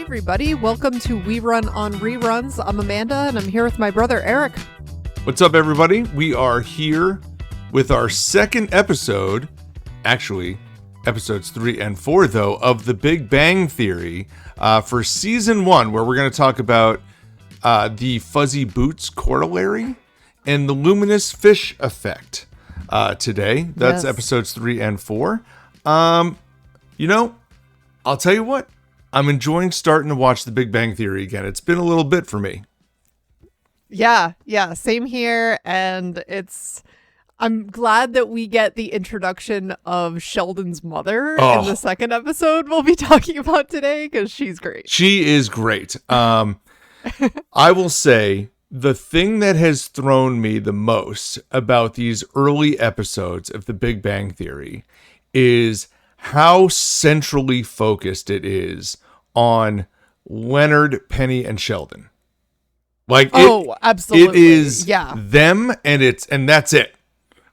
everybody. Welcome to We Run on Reruns. I'm Amanda, and I'm here with my brother, Eric. What's up, everybody? We are here with our second episode, actually, episodes 3 and 4, though, of The Big Bang Theory for Season 1, where we're going to talk about the Fuzzy Boots Corollary and the Luminous Fish Effect today. That's episodes 3 and 4. I'll tell you what. I'm enjoying starting to watch The Big Bang Theory again. It's been a little bit for me. Yeah, same here. And I'm glad that we get the introduction of Sheldon's mother in the second episode we'll be talking about today, because she's great. She is great. I will say the thing that has thrown me the most about these early episodes of The Big Bang Theory is how centrally focused it is on Leonard, Penny, and Sheldon. Absolutely. It is them, and that's it.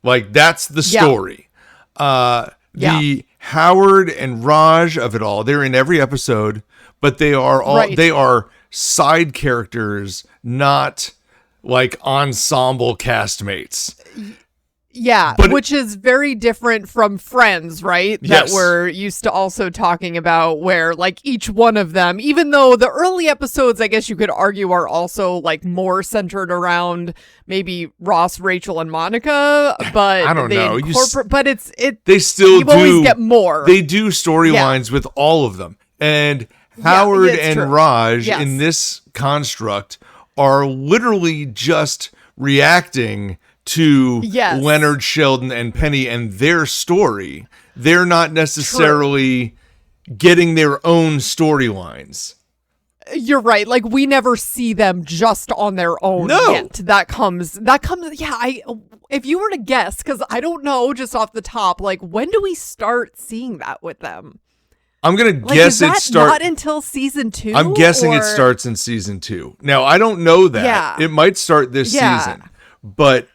Like, that's the story. The Howard and Raj of it all, they're in every episode, but they are side characters, not like ensemble castmates. Yeah, which is very different from Friends, right? Yes. That we're used to also talking about, where like each one of them, even though the early episodes, I guess you could argue, are also like more centered around maybe Ross, Rachel, and Monica, but I don't know. But they still you always get more. They do storylines with all of them, and Howard and true. Raj Yes. in this construct are literally just reacting to Leonard, Sheldon, and Penny and their story. They're not necessarily getting their own storylines. You're right. Like, we never see them just on their own yet. That comes. If you were to guess, because I don't know just off the top, like, when do we start seeing that with them? I'm going to guess it starts not until season 2. I'm guessing it starts in season 2. Now, I don't know that. Yeah. It might start this season, but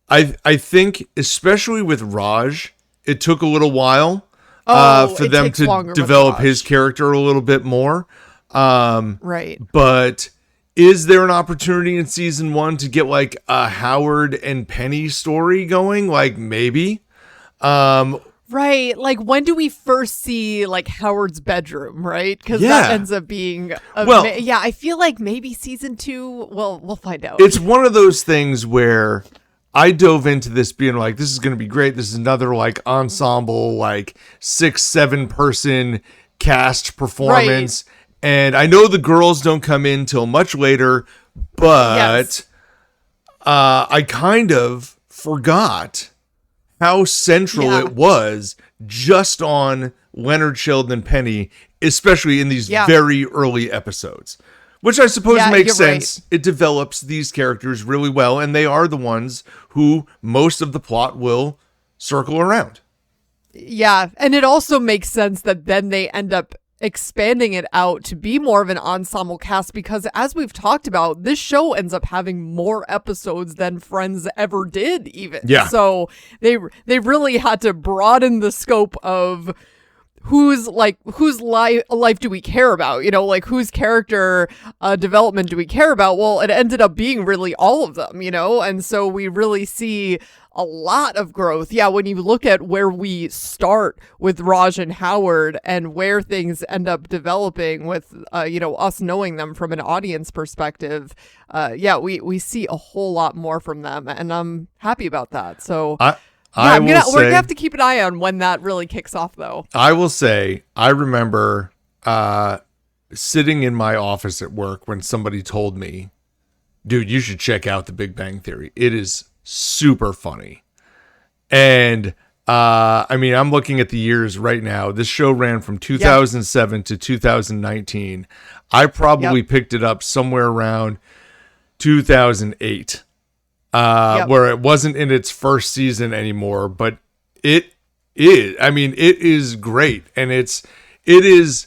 I think, especially with Raj, it took a little while for them to develop his character a little bit more. Right. But is there an opportunity in season 1 to get like a Howard and Penny story going? Like, maybe. Right. Like, when do we first see like Howard's bedroom, right? Because that ends up being I feel like maybe season 2, we'll find out. It's one of those things where I dove into this being like, this is going to be great. This is another like ensemble, like 6-7 person cast performance. Right. And I know the girls don't come in till much later, but I kind of forgot how central it was just on Leonard, Sheldon, and Penny, especially in these very early episodes. Which I suppose makes sense. Right. It develops these characters really well, and they are the ones who most of the plot will circle around. Yeah, and it also makes sense that then they end up expanding it out to be more of an ensemble cast, because as we've talked about, this show ends up having more episodes than Friends ever did even. Yeah. So they really had to broaden the scope of whose life do we care about? You know, like, whose character development do we care about? Well, it ended up being really all of them, you know? And so we really see a lot of growth. Yeah, when you look at where we start with Raj and Howard and where things end up developing with, us knowing them from an audience perspective, we see a whole lot more from them. And I'm happy about that. So we're gonna have to keep an eye on when that really kicks off, though. I will say, I remember sitting in my office at work when somebody told me, dude, you should check out The Big Bang Theory. It is super funny. And I'm looking at the years right now. This show ran from 2007 to 2019. I probably picked it up somewhere around 2008. Where it wasn't in its first season anymore, but it is. I mean, it is great, and it is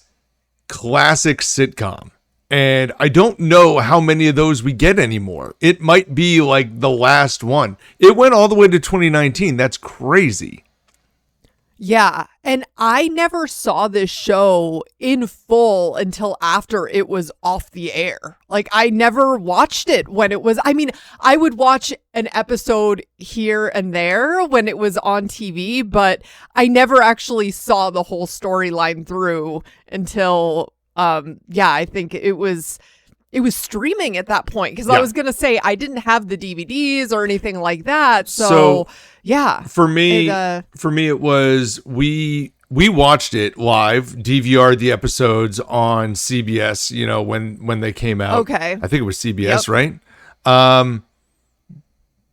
classic sitcom. And I don't know how many of those we get anymore. It might be like the last one. It went all the way to 2019. That's crazy. Yeah, and I never saw this show in full until after it was off the air. Like, I never watched it when it was, I mean, I would watch an episode here and there when it was on TV, but I never actually saw the whole storyline through until, I think it was streaming at that point, because I was going to say I didn't have the DVDs or anything like that. So yeah. For me, it was we watched it live, DVR'd the episodes on CBS, when they came out. Okay. I think it was CBS, right?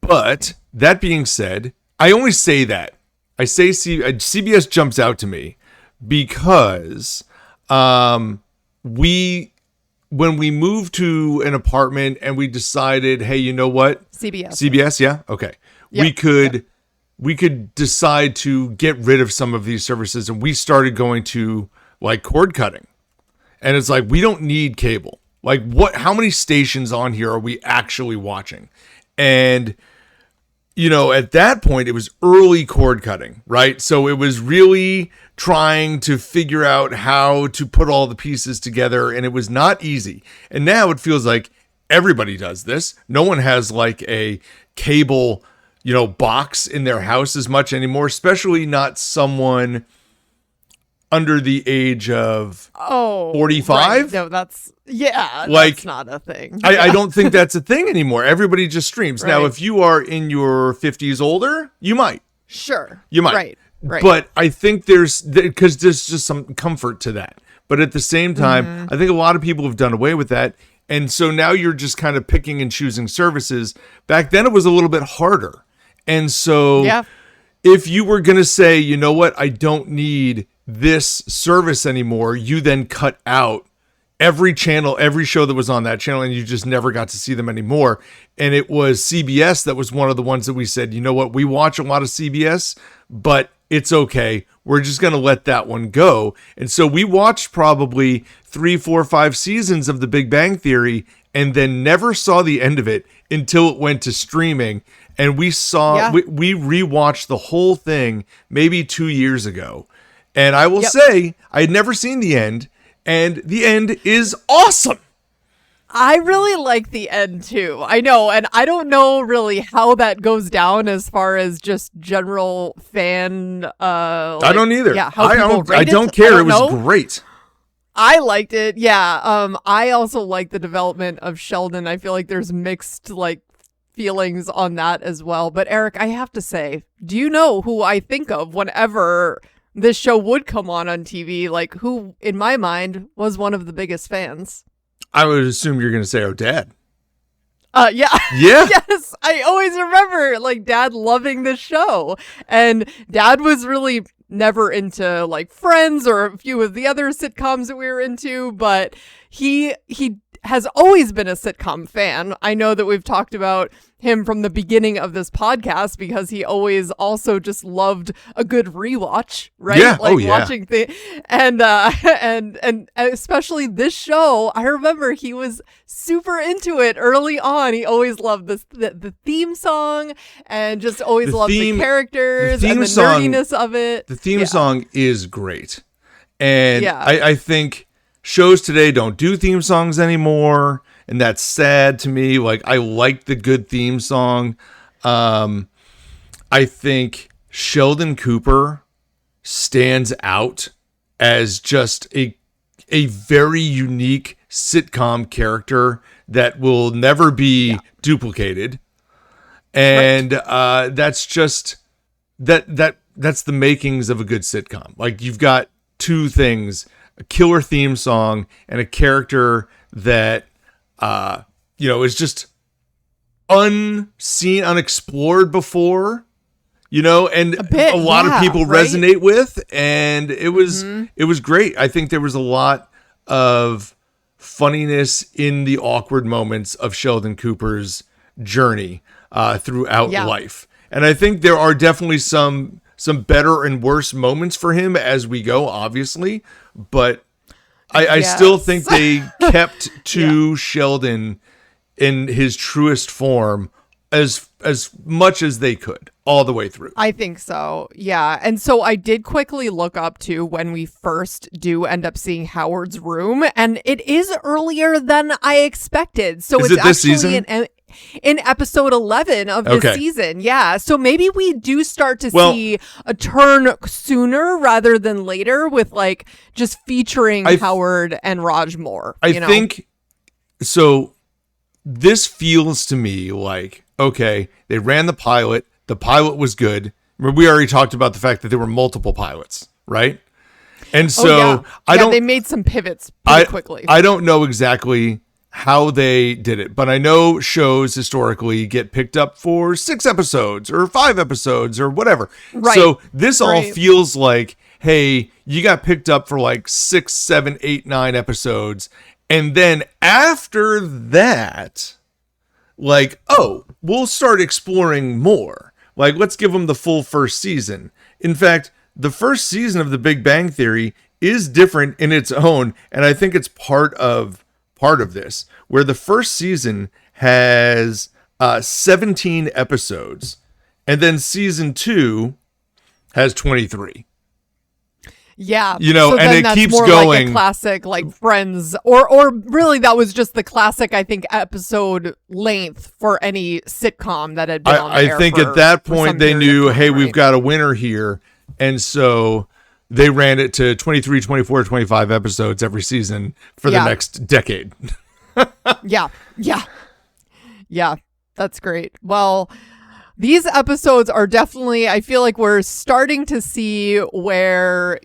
But that being said, I only say that. I say CBS jumps out to me because when we moved to an apartment and we decided, hey, you know what? CBS, yeah? Okay. Yep. We could decide to get rid of some of these services, and we started going to like cord cutting. And it's like, we don't need cable. Like, how many stations on here are we actually watching? And at that point, it was early cord cutting, right? So it was really trying to figure out how to put all the pieces together, and it was not easy. And now it feels like everybody does this. No one has like a cable, box in their house as much anymore, especially not someone under the age of 45. Right. No, that's not a thing. I don't think that's a thing anymore. Everybody just streams. Right. Now, if you are in your 50s older, you might. Sure. You might. Right. But I think because there's just some comfort to that. But at the same time, I think a lot of people have done away with that. And so now you're just kind of picking and choosing services. Back then it was a little bit harder. And so if you were going to say, you know what, I don't need this service anymore, you then cut out every channel, every show that was on that channel, and you just never got to see them anymore. And it was CBS that was one of the ones that we said, you know what, we watch a lot of CBS, but it's okay. We're just going to let that one go. And so we watched probably 3, 4, 5 seasons of The Big Bang Theory and then never saw the end of it until it went to streaming. And we rewatched the whole thing maybe 2 years ago. And I will say, I had never seen the end, and the end is awesome. I really like the end too. I know, and I don't know really how that goes down as far as just general fan. I don't either. Yeah, I don't care. It was great. I liked it. Yeah. I also like the development of Sheldon. I feel like there's mixed feelings on that as well. But Eric, I have to say, do you know who I think of whenever this show would come on TV? Like, who in my mind was one of the biggest fans? I would assume you're going to say our dad. Yeah. Yeah. Yes. I always remember Dad loving this show, and Dad was really never into Friends or a few of the other sitcoms that we were into, but he has always been a sitcom fan. I know that we've talked about him from the beginning of this podcast because he always also just loved a good rewatch, right? Yeah. Watching and especially this show. I remember he was super into it early on. He always loved the theme song and just always loved the characters and the nerdiness of it. The theme song is great. And I think shows today don't do theme songs anymore, and that's sad to me. I like the good theme song. I think Sheldon Cooper stands out as just a very unique sitcom character that will never be duplicated. And that's just that's the makings of a good sitcom. You've got two things: a killer theme song and a character that is just unseen, unexplored before, and a lot of people resonate with, and it was great. I think there was a lot of funniness in the awkward moments of Sheldon Cooper's journey throughout life. And I think there are definitely some better and worse moments for him as we go, obviously, but I still think they kept to Sheldon in his truest form as much as they could. all the way through. I think so. Yeah. And so I did quickly look up to when we first do end up seeing Howard's room, and it is earlier than I expected. So is it's it this actually season? in episode 11 of this season. Yeah. So maybe we do start to see a turn sooner rather than later with like just featuring Howard and Raj more. I think so. This feels to me like, okay, they ran the pilot. The pilot was good. Remember, we already talked about the fact that there were multiple pilots, right? And so they made some pivots pretty quickly. I don't know exactly how they did it, but I know shows historically get picked up for 6 episodes or 5 episodes or whatever. Right. So this all feels like, hey, you got picked up for like 6, 7, 8, 9 episodes. And then after that, like, oh, we'll start exploring more. Like, let's give them the full first season. In fact, the first season of The Big Bang Theory is different in its own, and I think it's part of this, where the first season has 17 episodes, and then season 2 has 23. Yeah, so and it keeps more going. Like a classic, like Friends, or really that was just the classic, I think, episode length for any sitcom that had been on the air. I think at that point they knew, hey, we've got a winner here, and so they ran it to 23, 24, 25 episodes every season for the next decade. Yeah, that's great. Well, these episodes are definitely, I feel like we're starting to see where,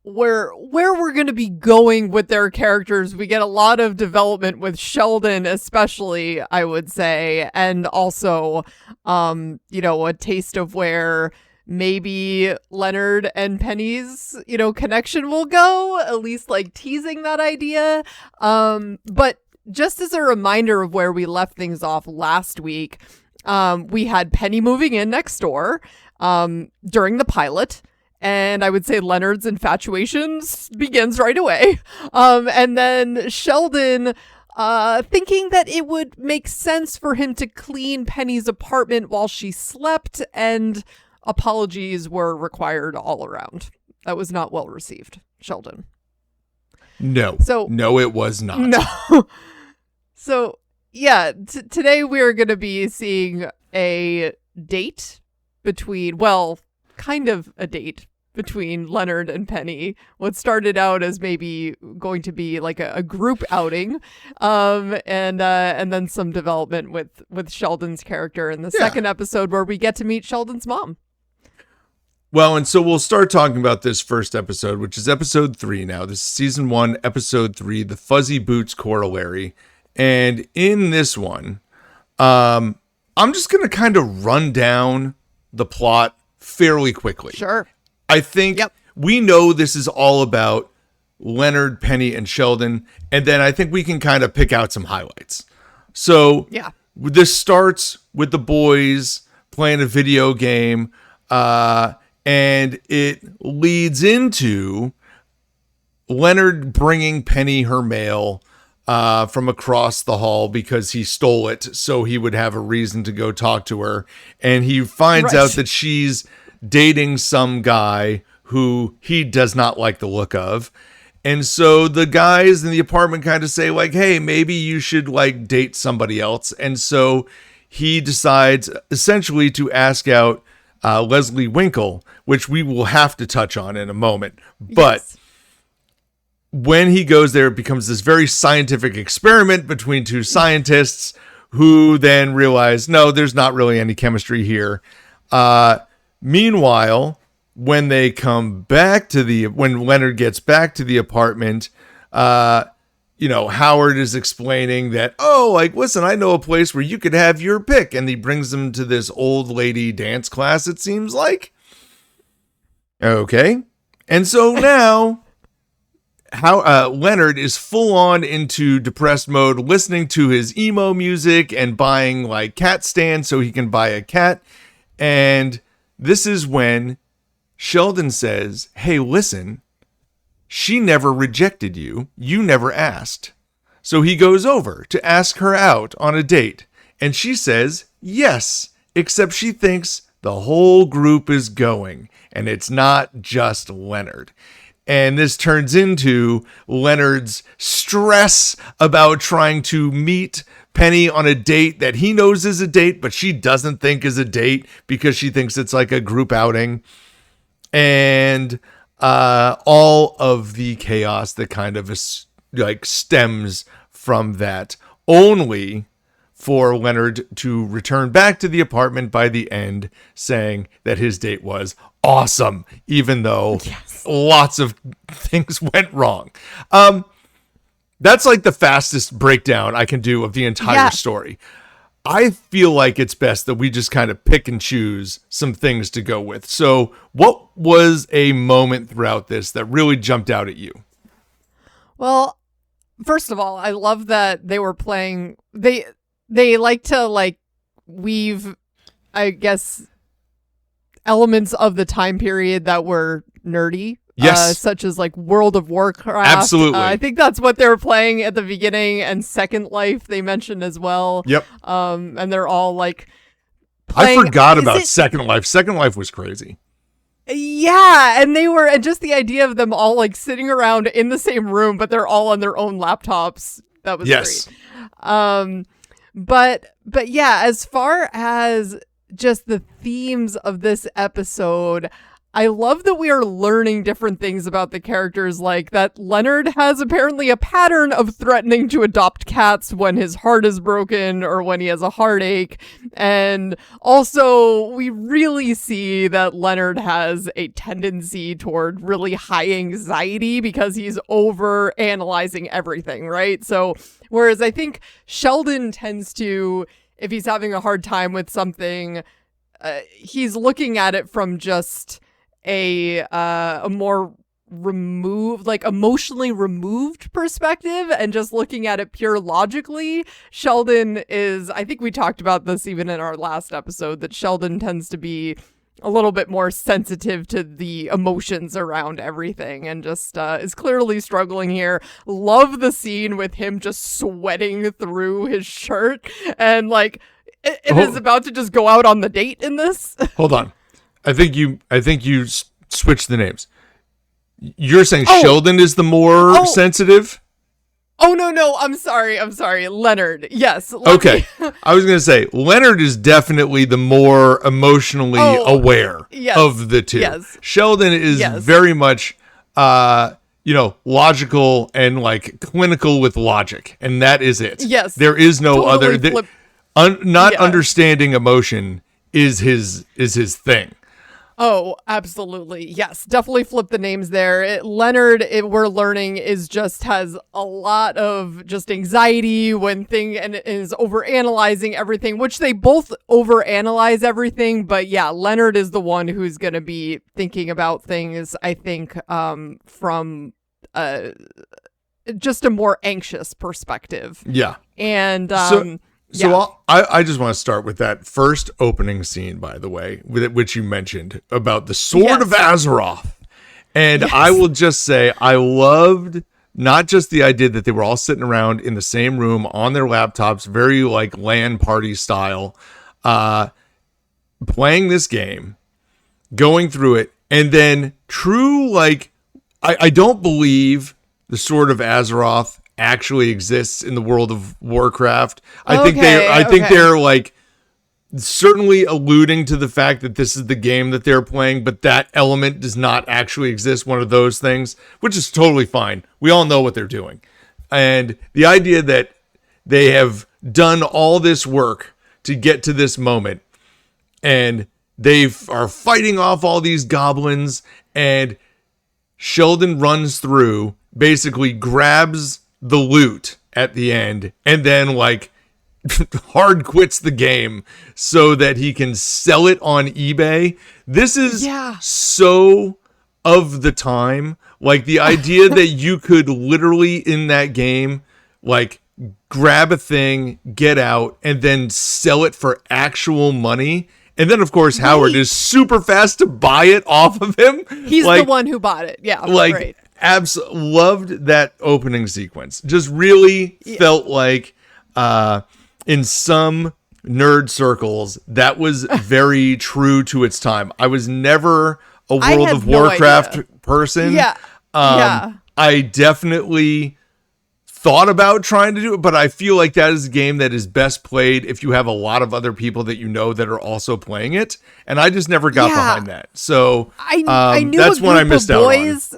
where we're going to be going with their characters. We get a lot of development with Sheldon, especially, I would say, and also, a taste of where maybe Leonard and Penny's, connection will go, at least like teasing that idea. But just as a reminder of where we left things off last week, we had Penny moving in next door during the pilot, and I would say Leonard's infatuation begins right away. And then Sheldon thinking that it would make sense for him to clean Penny's apartment while she slept, and apologies were required all around. That was not well received, Sheldon. No, it was not. No. So yeah, today we're going to be seeing a date between, kind of a date between Leonard and Penny. What started out as maybe going to be like a group outing, and then some development with Sheldon's character in the second episode where we get to meet Sheldon's mom. Well, and so we'll start talking about this first episode, which is episode 3 now. This is season 1, episode 3, The Fuzzy Boots Corollary. And in this one, I'm just going to kind of run down the plot fairly quickly. Sure. I think we know this is all about Leonard, Penny, and Sheldon. And then I think we can kind of pick out some highlights. So this starts with the boys playing a video game, and it leads into Leonard bringing Penny her mail from across the hall because he stole it, so he would have a reason to go talk to her. And he finds out that she's dating some guy who he does not like the look of. And so the guys in the apartment kind of say, like, hey, maybe you should like date somebody else. And so he decides essentially to ask out Leslie Winkle, which we will have to touch on in a moment. But when he goes there, it becomes this very scientific experiment between two scientists who then realize, no, there's not really any chemistry here. Meanwhile, when they come back to when Leonard gets back to the apartment, Howard is explaining that, listen, I know a place where you could have your pick. And he brings them to this old lady dance class, it seems like. Okay. And so now Leonard is full on into depressed mode, listening to his emo music and buying like cat stands so he can buy a cat. And this is when Sheldon says, hey, listen, she never rejected you. You never asked. So he goes over to ask her out on a date. And she says, yes. except she thinks the whole group is going, and it's not just Leonard. And this turns into Leonard's stress about trying to meet Penny on a date that he knows is a date, but she doesn't think is a date because she thinks it's like a group outing. And all of the chaos that kind of like stems from that, only for Leonard to return back to the apartment by the end saying that his date was awesome, even though lots of things went wrong. That's like the fastest breakdown I can do of the entire story. I feel like it's best that we just kind of pick and choose some things to go with. So what was a moment throughout this that really jumped out at you? Well, first of all, I love that they were playing, they like to like weave, I guess, elements of the time period that were nerdy. Yes. Such as like World of Warcraft. Absolutely. I think that's what they were playing at the beginning, and Second Life they mentioned as well. Yep. And they're all like playing. I forgot about Second Life. Second Life was crazy. Yeah, and they were, and just the idea of them all like sitting around in the same room, but they're all on their own laptops. That was great. But yeah, as far as just the themes of this episode, I love that we are learning different things about the characters, like that Leonard has apparently a pattern of threatening to adopt cats when his heart is broken or when he has a heartache. And also, we really see that Leonard has a tendency toward really high anxiety because he's over analyzing everything, right? So, whereas I think Sheldon tends to, if he's having a hard time with something, he's looking at it from just a more removed, like emotionally removed perspective and just looking at it pure logically. Sheldon is, I think we talked about this even in our last episode, that Sheldon tends to be a little bit more sensitive to the emotions around everything and just is clearly struggling here. Love the scene with him just sweating through his shirt and like it is about to just go out on the date in this. Hold on. I think you switched the names. You're saying Sheldon is the more sensitive? Oh, no. I'm sorry. Leonard. Yes. Okay. I was going to say, Leonard is definitely the more emotionally aware of the two. Yes. Sheldon is very much, logical and like clinical with logic. And that is it. Yes. There is no understanding emotion is his thing. Oh, absolutely. Yes, definitely flip the names there. Leonard, we're learning, has a lot of just anxiety and is overanalyzing everything, which they both overanalyze everything. But yeah, Leonard is the one who's going to be thinking about things, I think, from just a more anxious perspective. Yeah. And So I just want to start with that first opening scene, by the way, which you mentioned about the Sword of Azeroth. And I will just say I loved not just the idea that they were all sitting around in the same room on their laptops, very like LAN party style, playing this game, going through it, and then true, like, I don't believe the Sword of Azeroth actually exists in the World of Warcraft. I think they're like certainly alluding to the fact that this is the game that they're playing, but that element does not actually exist. One of those things, which is totally fine. We all know what they're doing. And the idea that they have done all this work to get to this moment and they are fighting off all these goblins, and Sheldon runs through, basically grabs the loot at the end, and then like hard quits the game so that he can sell it on eBay. This is so of the time. Like the idea that you could literally in that game, like grab a thing, get out, and then sell it for actual money. And then, of course, Howard is super fast to buy it off of him. He's the one who bought it. Yeah, like, loved that opening sequence. Just really felt like in some nerd circles, that was very true to its time. I was never a I World had of no Warcraft idea. person. Yeah. Yeah. I definitely thought about trying to do it, but I feel like that is a game that is best played if you have a lot of other people that you know that are also playing it. And I just never got behind that. So I knew that's a when I group missed of out boys.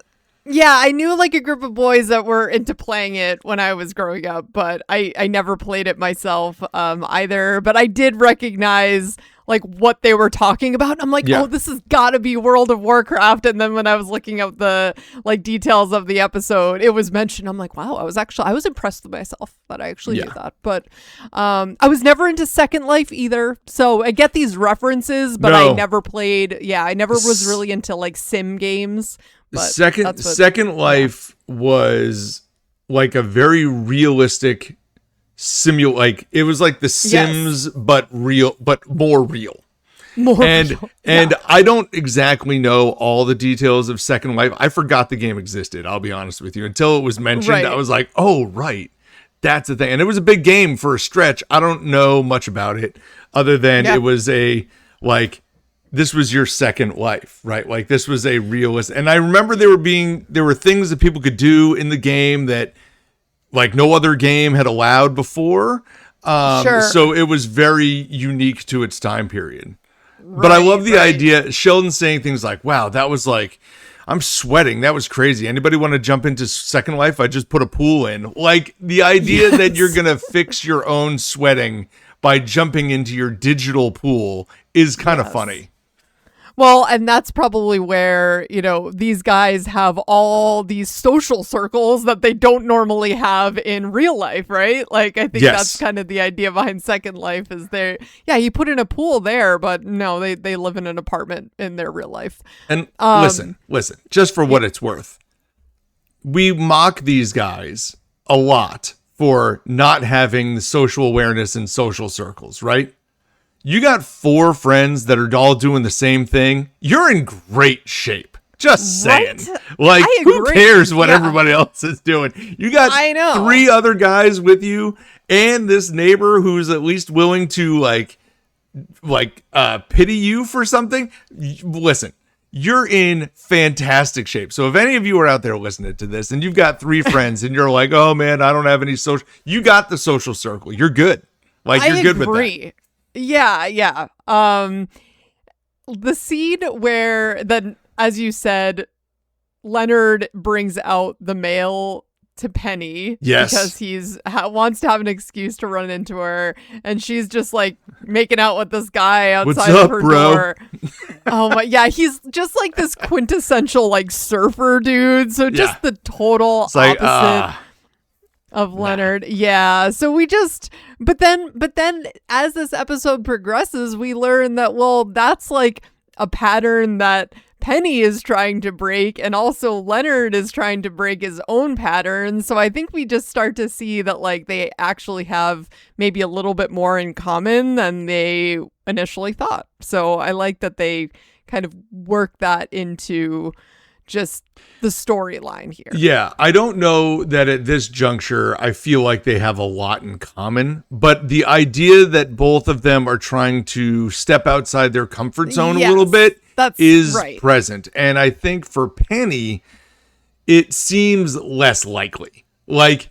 Yeah, I knew like a group of boys that were into playing it when I was growing up, but I never played it myself either. But I did recognize like what they were talking about. I'm like, oh, this has got to be World of Warcraft. And then when I was looking up the like details of the episode, it was mentioned. I'm like, wow, I was impressed with myself that I actually knew that. But I was never into Second Life either. So I get these references, but I never played. Yeah, I never was really into like sim games. But Second Life was like a very realistic like it was like The Sims, but more real. And I don't exactly know all the details of Second Life. I forgot the game existed, I'll be honest with you. Until it was mentioned, I was like, oh, right. That's the thing. And it was a big game for a stretch. I don't know much about it other than it was a like, this was your second life, right? Like this was a realist. And I remember there were things that people could do in the game that like no other game had allowed before. So it was very unique to its time period. But I love the idea, Sheldon saying things like, wow, that was like, I'm sweating. That was crazy. Anybody want to jump into Second Life? I just put a pool in. Like the idea that you're going to fix your own sweating by jumping into your digital pool is kind of funny. Well, and that's probably where, you know, these guys have all these social circles that they don't normally have in real life, right? Like, I think that's kind of the idea behind Second Life is you put in a pool there, but no, they live in an apartment in their real life. And listen, just for what it's worth, we mock these guys a lot for not having the social awareness in social circles, right? You got 4 friends that are all doing the same thing. You're in great shape. Just saying. Like, who cares what everybody else is doing? You got 3 other guys with you and this neighbor who's at least willing to pity you for something. Listen, you're in fantastic shape. So if any of you are out there listening to this and you've got 3 friends and you're like, oh man, I don't have any social, you got the social circle. You're good. Like, you're good with that. Yeah. The scene where then, as you said, Leonard brings out the mail to Penny because he's wants to have an excuse to run into her, and she's just like making out with this guy outside of her door. Oh my, he's just like this quintessential like surfer dude. So just the total opposite of Leonard. Yeah. So but then as this episode progresses, we learn that, well, that's like a pattern that Penny is trying to break, and also Leonard is trying to break his own pattern. So I think we just start to see that like they actually have maybe a little bit more in common than they initially thought. So I like that they kind of work that into just the storyline here. Yeah, I don't know that at this juncture I feel like they have a lot in common, but the idea that both of them are trying to step outside their comfort zone a little bit is present. And I think for Penny, it seems less likely. Like,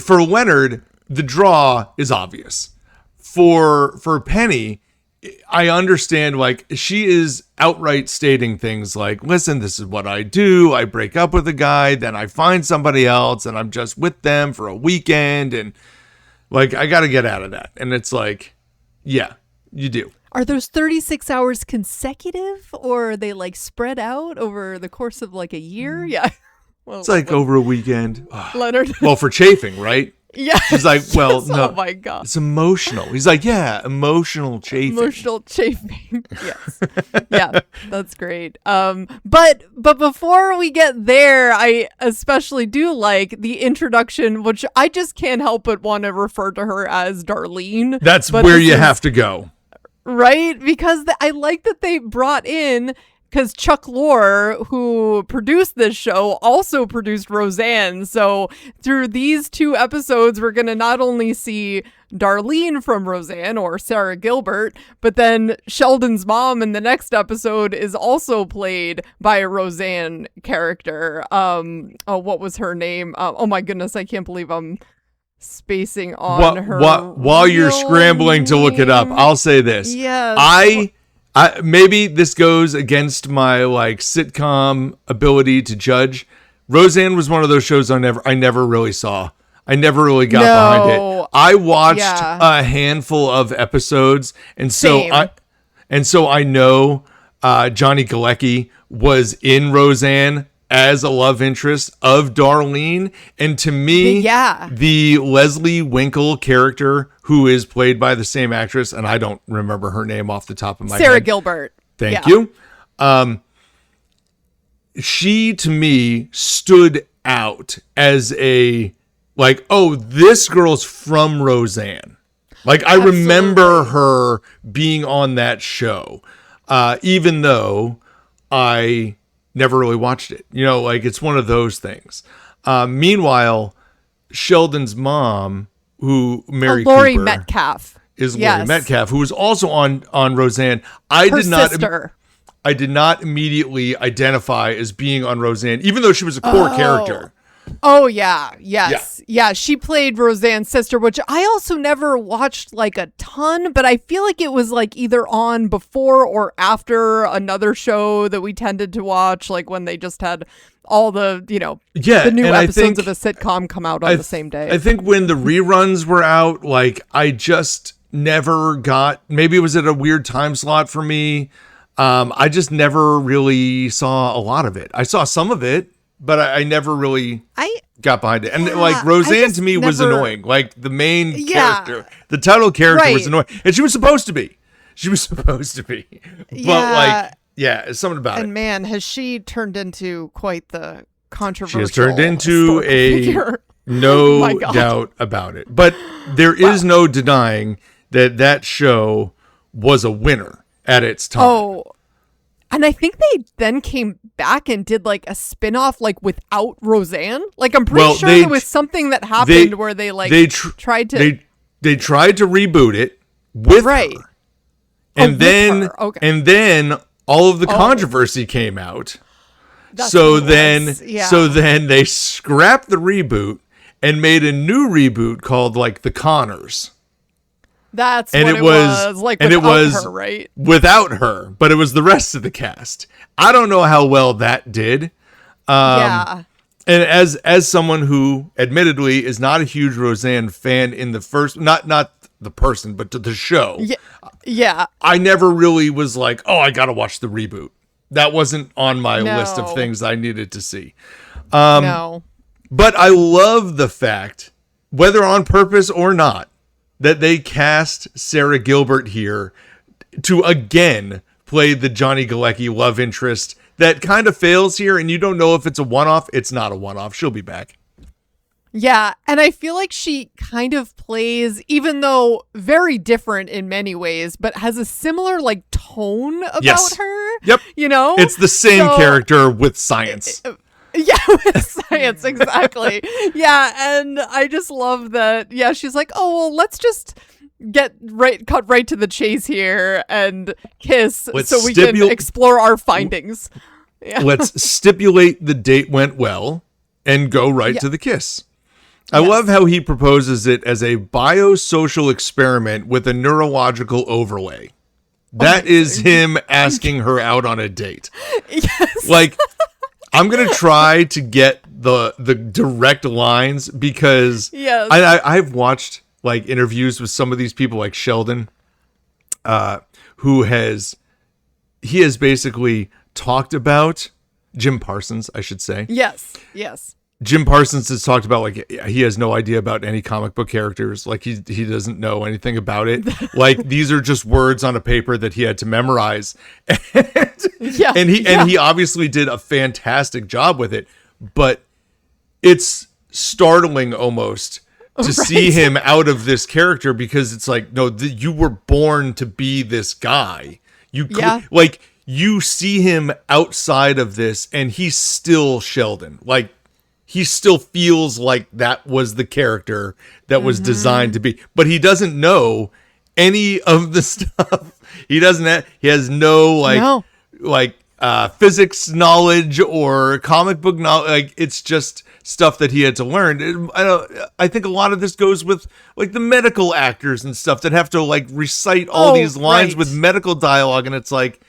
for Leonard, the draw is obvious. For Penny, I understand, like, she is outright stating things like, listen, this is what I do. I break up with a guy, then I find somebody else, and I'm just with them for a weekend, and, like, I got to get out of that. And it's like, yeah, you do. Are those 36 hours consecutive, or are they, like, spread out over the course of, like, a year? Yeah. Well, it's like over a weekend. Leonard. Well, for chafing, right? Yeah. She's like, well, no. Oh my God. It's emotional. He's like, yeah, emotional chafing. Emotional chafing. Yes. Yeah, that's great. But before we get there, I especially do like the introduction, which I just can't help but want to refer to her as Darlene. That's where you have to go. Right? Because I like that they brought in, because Chuck Lorre, who produced this show, also produced Roseanne. So through these 2 episodes, we're going to not only see Darlene from Roseanne, or Sarah Gilbert, but then Sheldon's mom in the next episode is also played by a Roseanne character. What was her name? Oh my goodness, I can't believe I'm spacing on her. While you're scrambling to look it up, I'll say this. Yes. I maybe this goes against my like sitcom ability to judge. Roseanne was one of those shows I never really saw. I never really got behind it. I watched a handful of episodes, and so I know Johnny Galecki was in Roseanne as a love interest of Darlene, and to me, the Leslie Winkle character, who is played by the same actress, and I don't remember her name off the top of my head. Sarah Gilbert. Thank you. She to me stood out as a like, oh, this girl's from Roseanne. Like, I remember her being on that show, even though I never really watched it. You know, like, it's one of those things. Meanwhile, Sheldon's mom, who Mary Laurie Cooper, Metcalf, is Laurie Metcalf, who was also on Roseanne. I did not immediately identify as being on Roseanne, even though she was a core character. Oh, yeah. Yes. Yeah. She played Roseanne's sister, which I also never watched like a ton, but I feel like it was like either on before or after another show that we tended to watch, like when they just had all the, the new episodes of a sitcom come out on the same day. I think when the reruns were out, like, I just never got, maybe it was at a weird time slot for me. I just never really saw a lot of it. I saw some of it, but I never really got behind it. And like Roseanne to me was annoying. Like the main character, the title character was annoying. And she was supposed to be. But like, it's something about it. And man, has she turned into quite the controversial She has turned into a figure. No doubt about it. But there is no denying that show was a winner at its time. Oh, and I think they then came back and did like a spinoff like without Roseanne. Like I'm pretty sure there was something that happened where they tried to they tried to reboot it with her. And then all of the controversy came out. So then they scrapped the reboot and made a new reboot called like The Connors. That's what it was. Like, without her, right? Without her, but it was the rest of the cast. I don't know how well that did. And as someone who admittedly is not a huge Roseanne fan in the first, not the person, but to the show. Yeah. I never really was like, oh, I got to watch the reboot. That wasn't on my list of things I needed to see. No. But I love the fact, whether on purpose or not, that they cast Sarah Gilbert here to again play the Johnny Galecki love interest that kind of fails here, and you don't know if it's a one-off. It's not a one-off. She'll be back. Yeah, and I feel like she kind of plays, even though very different in many ways, but has a similar like tone about her. Yep. It's the same character with science. Yeah, with science, exactly. Yeah, and I just love that. Yeah, she's like, oh, well, let's just cut right to the chase here and kiss so we can explore our findings. Yeah. Let's stipulate the date went well and go right to the kiss. I love how he proposes it as a biosocial experiment with a neurological overlay. That is him asking her out on a date. Yes. Like, I'm going to try to get the direct lines because I've watched like interviews with some of these people like Sheldon, who has basically talked about Jim Parsons, I should say. Yes. Jim Parsons has talked about like he has no idea about any comic book characters. Like he doesn't know anything about it. Like these are just words on a paper that he had to memorize. And he obviously did a fantastic job with it. But it's startling almost to see him out of this character because it's like, no, you were born to be this guy. you see him outside of this and he's still Sheldon. Like, he still feels like that was the character that was designed to be, but he doesn't know any of the stuff. He has no physics knowledge or comic book knowledge. Like, it's just stuff that he had to learn. I think a lot of this goes with like the medical actors and stuff that have to like recite all these lines with medical dialogue. And it's like,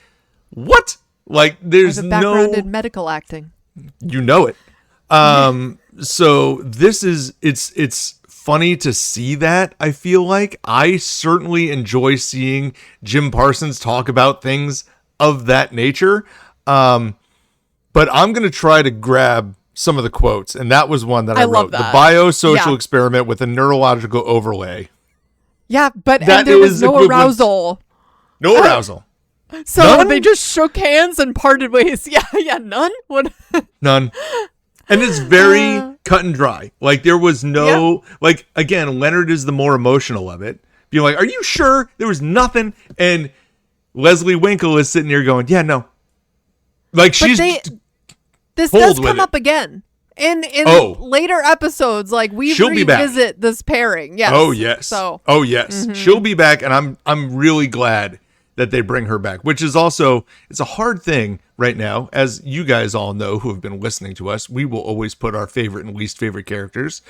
what? Like, there's a background in medical acting. You know it. So this is, it's funny to see that. I feel like I certainly enjoy seeing Jim Parsons talk about things of that nature. But I'm going to try to grab some of the quotes. And that was one that I wrote. The biosocial experiment with a neurological overlay. Yeah, but and there was no arousal. No arousal. So none? They just shook hands and parted ways. Yeah, none? What? None. And it's very cut and dry. Like, there was no, like, again, Leonard is the more emotional of it. Being like, are you sure? There was nothing. And Leslie Winkle is sitting there going, yeah, no. Like, this does come up again. In later episodes, like, we revisit this pairing. Yes. Oh, yes. Oh, yes. She'll be back, and I'm really glad that they bring her back, which is also, it's a hard thing right now. As you guys all know who have been listening to us, we will always put our favorite and least favorite characters.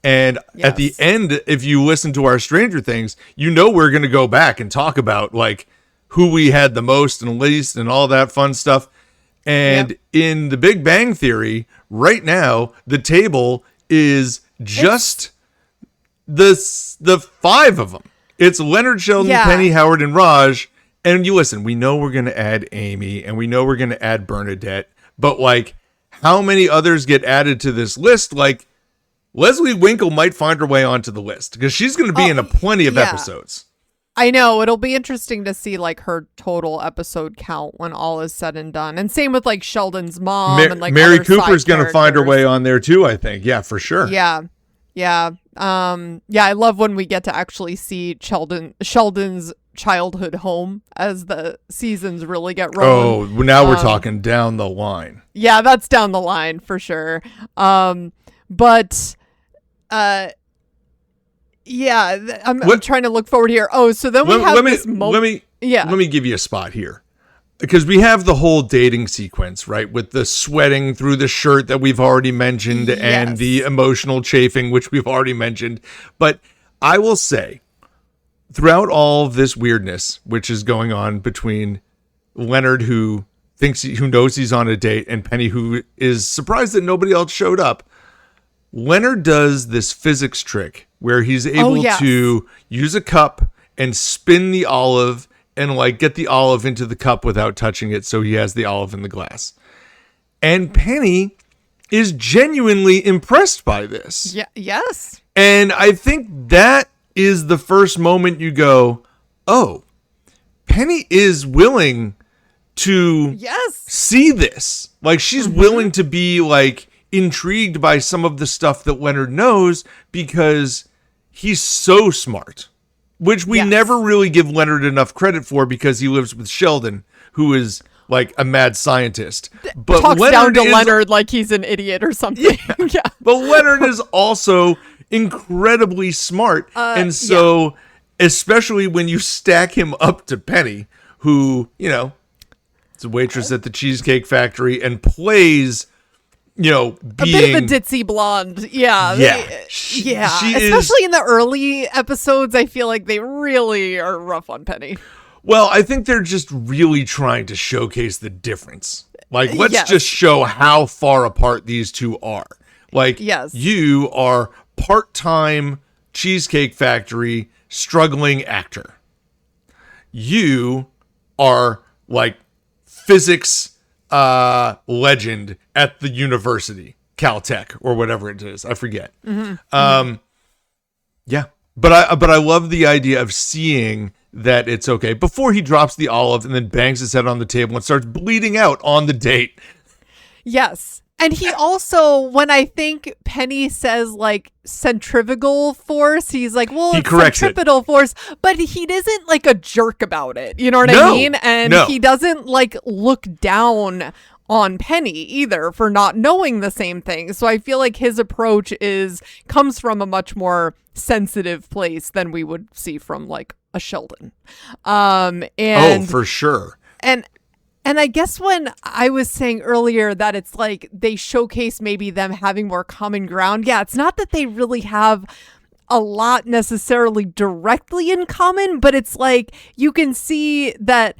And at the end, if you listen to our Stranger Things, you know we're going to go back and talk about, like, who we had the most and least and all that fun stuff. And in the Big Bang Theory, right now, the table is just the five of them. It's Leonard, Sheldon, Penny, Howard, and Raj. And you listen, we know we're going to add Amy and we know we're going to add Bernadette, but like, how many others get added to this list? Like, Leslie Winkle might find her way onto the list because she's going to be in plenty of episodes. I know. It'll be interesting to see like her total episode count when all is said and done. And same with like Sheldon's mom and like Mary Cooper's going to find her way on there too, I think. Yeah, for sure. Yeah. I love when we get to actually see Sheldon's childhood home as the seasons really get rolling. Oh, now we're talking down the line. Yeah, that's down the line for sure. I'm trying to look forward here. Oh, so then we have this moment. Let me give you a spot here. Because we have the whole dating sequence, right? With the sweating through the shirt that we've already mentioned and the emotional chafing, which we've already mentioned. But I will say, throughout all of this weirdness, which is going on between Leonard, who knows he's on a date, and Penny, who is surprised that nobody else showed up, Leonard does this physics trick where he's able to use a cup and spin the olive and like get the olive into the cup without touching it, so he has the olive in the glass. And Penny is genuinely impressed by this. Yeah, yes. And I think that is the first moment you go, oh, Penny is willing to see this. Like, she's willing to be like intrigued by some of the stuff that Leonard knows because he's so smart. Which we never really give Leonard enough credit for because he lives with Sheldon, who is like a mad scientist. But talks down to Leonard like he's an idiot or something. Yeah. But Leonard is also incredibly smart. And so, especially when you stack him up to Penny, who, you know, is a waitress at the Cheesecake Factory and plays, you know, being a bit of a ditzy blonde. Yeah. She especially in the early episodes, I feel like they really are rough on Penny. Well, I think they're just really trying to showcase the difference. Like, let's just show how far apart these two are. Like, you are part-time Cheesecake Factory struggling actor. You are like physics legend at the university, Caltech or whatever it is. I forget. Yeah, but I love the idea of seeing that it's okay before he drops the olive and then bangs his head on the table and starts bleeding out on the date. Yes. And he also, when I think Penny says like centrifugal force, he's like, well, He it's corrects it. centripetal force, but he isn't like a jerk about it. You know what I No, mean? And no. he doesn't like look down on Penny either for not knowing the same thing. So I feel like his approach comes from a much more sensitive place than we would see from like a Sheldon. And for sure. And I guess when I was saying earlier that it's like they showcase maybe them having more common ground. Yeah, it's not that they really have a lot necessarily directly in common, but it's like you can see that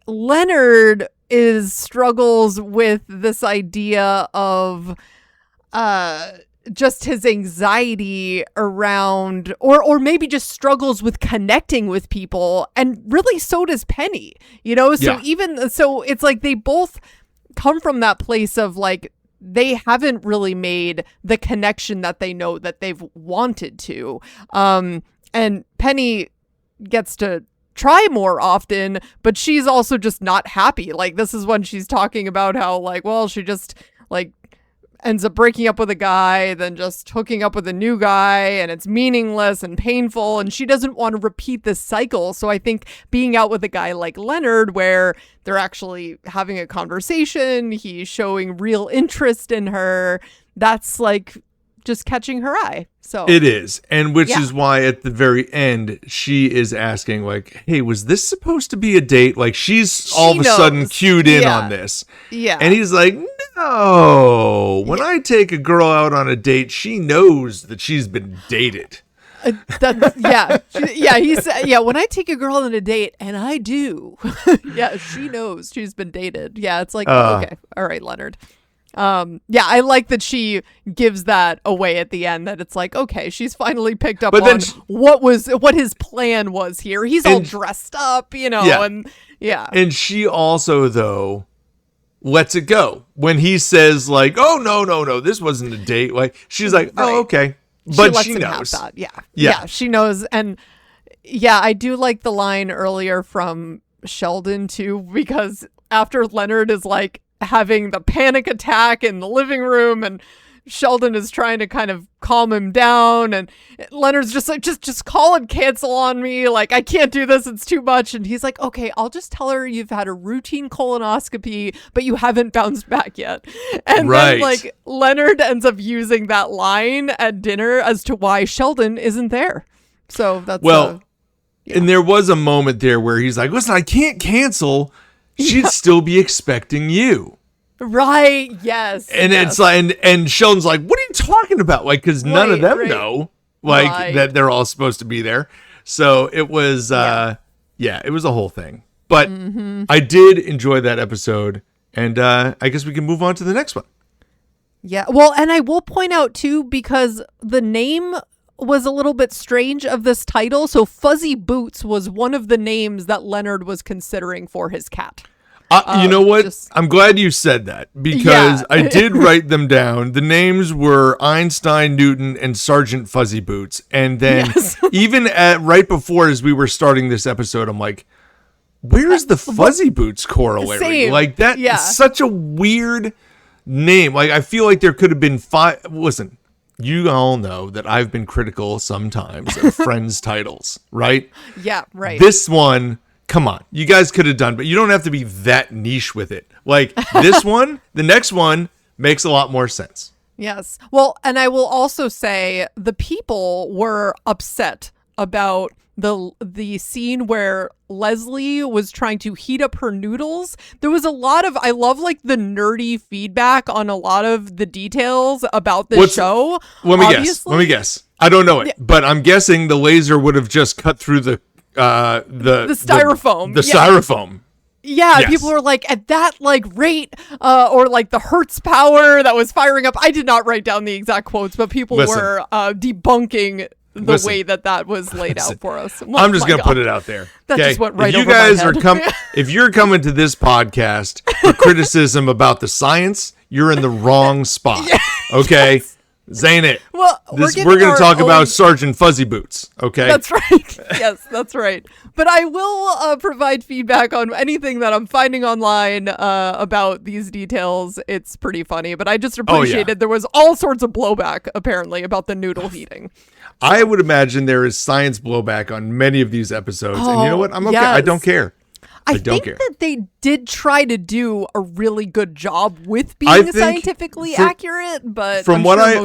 Leonard struggles with this idea of just his anxiety around or maybe just struggles with connecting with people, and really so does Penny, so so it's like they both come from that place of like they haven't really made the connection that they know that they've wanted to, and Penny gets to try more often, but she's also just not happy. Like this is when she's talking about how like, well, she just like ends up breaking up with a guy, then just hooking up with a new guy, and it's meaningless and painful, and she doesn't want to repeat this cycle. So I think being out with a guy like Leonard, where they're actually having a conversation, he's showing real interest in her, that's like just catching her eye. So it is. And which is why at the very end, she is asking like, hey, was this supposed to be a date? Like she's all of a sudden cued in on this. Yeah. And he's like, no, when I take a girl out on a date, she knows that she's been dated. He said, when I take a girl on a date, and I do, she knows she's been dated. Yeah. It's like, okay. All right, Leonard. I like that she gives that away at the end, that it's like, okay, she's finally picked up on what his plan was here. He's all dressed up, and And she also, though, lets it go when he says like, oh, no, this wasn't a date. Like she's like, oh, okay. But she knows. Have that. Yeah, she knows. And I do like the line earlier from Sheldon too, because after Leonard is like having the panic attack in the living room and Sheldon is trying to kind of calm him down, and Leonard's just like, just call and cancel on me. Like, I can't do this. It's too much. And he's like, okay, I'll just tell her you've had a routine colonoscopy, but you haven't bounced back yet. And then like Leonard ends up using that line at dinner as to why Sheldon isn't there. So that's and there was a moment there where he's like, listen, I can't cancel. She'd still be expecting you. Right. Yes. And it's like, and Sheldon's like, what are you talking about? Like, because none of them know, like, that they're all supposed to be there. So it was, it was a whole thing. But I did enjoy that episode. And I guess we can move on to the next one. Yeah. Well, and I will point out, too, because the name was a little bit strange of this title. So Fuzzy Boots was one of the names that Leonard was considering for his cat. You know what? I'm glad you said that, because I did write them down. The names were Einstein, Newton, and Sergeant Fuzzy Boots. And then even right before, as we were starting this episode, I'm like, where's the Fuzzy Boots corollary? Same. Like that is such a weird name. Like I feel like there could have been five. Listen, you all know that I've been critical sometimes of Friends titles, right? Yeah, right. This one, come on, you guys could have done, but you don't have to be that niche with it. Like this one, the next one makes a lot more sense. Yes. Well, and I will also say the people were upset about the scene where Leslie was trying to heat up her noodles. There was a lot of, I love like the nerdy feedback on a lot of the details about the show. Let me guess. I don't know it, but I'm guessing the laser would have just cut through the styrofoam. The styrofoam. Yeah, yes. People were like, at that like rate, or like the Hertz power that was firing up. I did not write down the exact quotes, but people were debunking the way that was laid out for us. I'm just going to put it out there. That just went right over my head. If you're coming to this podcast for criticism about the science, you're in the wrong spot. Okay? This ain't it. Well, we're going to talk about Sergeant Fuzzy Boots, okay? That's right. Yes, that's right. But I will provide feedback on anything that I'm finding online about these details. It's pretty funny, but I just appreciated there was all sorts of blowback, apparently, about the noodle heating. I would imagine there is science blowback on many of these episodes. And you know what? I'm okay. Yes. I don't care. I think that they did try to do a really good job with being scientifically accurate, but from what I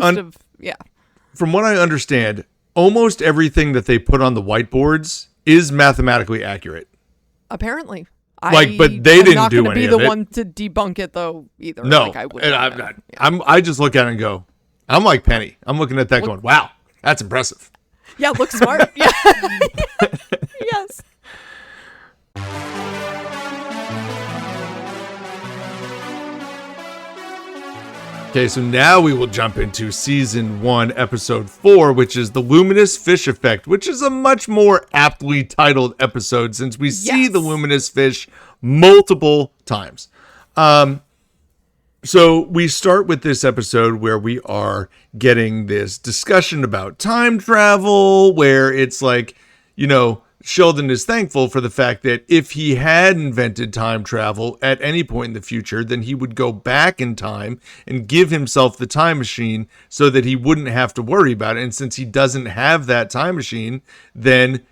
understand, almost everything that they put on the whiteboards is mathematically accurate. Apparently. But they didn't do any of it. I'm not going to be the one to debunk it, though, either. No, I just look at it and go, I'm like Penny. I'm looking at that going, wow, that's impressive. Yeah, look smart. Yeah. Yes. Okay, so now we will jump into season 1, episode 4, which is the Luminous Fish Effect, which is a much more aptly titled episode since we see the luminous fish multiple times. So we start with this episode where we are getting this discussion about time travel, where it's like, Sheldon is thankful for the fact that if he had invented time travel at any point in the future, then he would go back in time and give himself the time machine so that he wouldn't have to worry about it. And since he doesn't have that time machine, then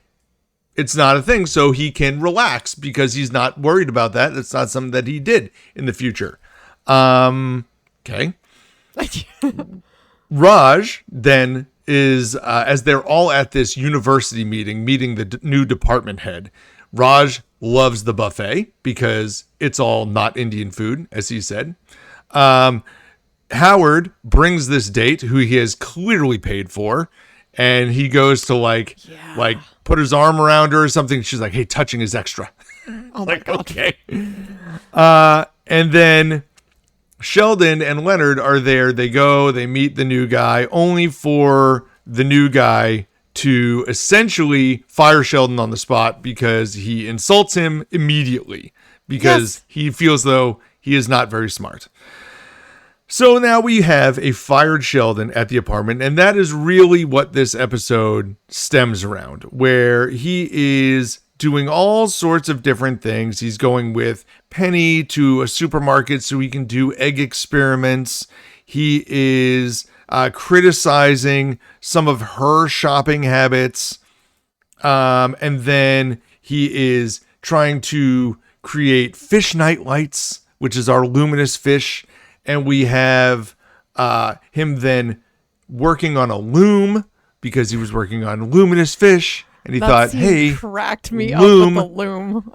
it's not a thing. So he can relax because he's not worried about that. That's not something that he did in the future. Okay. Raj then is, as they're all at this university meeting the new department head, Raj loves the buffet because it's all not Indian food, as he said. Howard brings this date who he has clearly paid for, and he goes to like put his arm around her or something. She's like, hey, touching is extra. Oh my God. Okay. And then Sheldon and Leonard are there. They meet the new guy, only for the new guy to essentially fire Sheldon on the spot because he insults him immediately because he feels though he is not very smart. So now we have a fired Sheldon at the apartment, and that is really what this episode stems around, where he is doing all sorts of different things. He's going with Penny to a supermarket so he can do egg experiments. He is criticizing some of her shopping habits. And then he is trying to create fish night lights, which is our luminous fish. And we have him then working on a loom because he was working on luminous fish. And he thought, hey, cracked me up with the loom.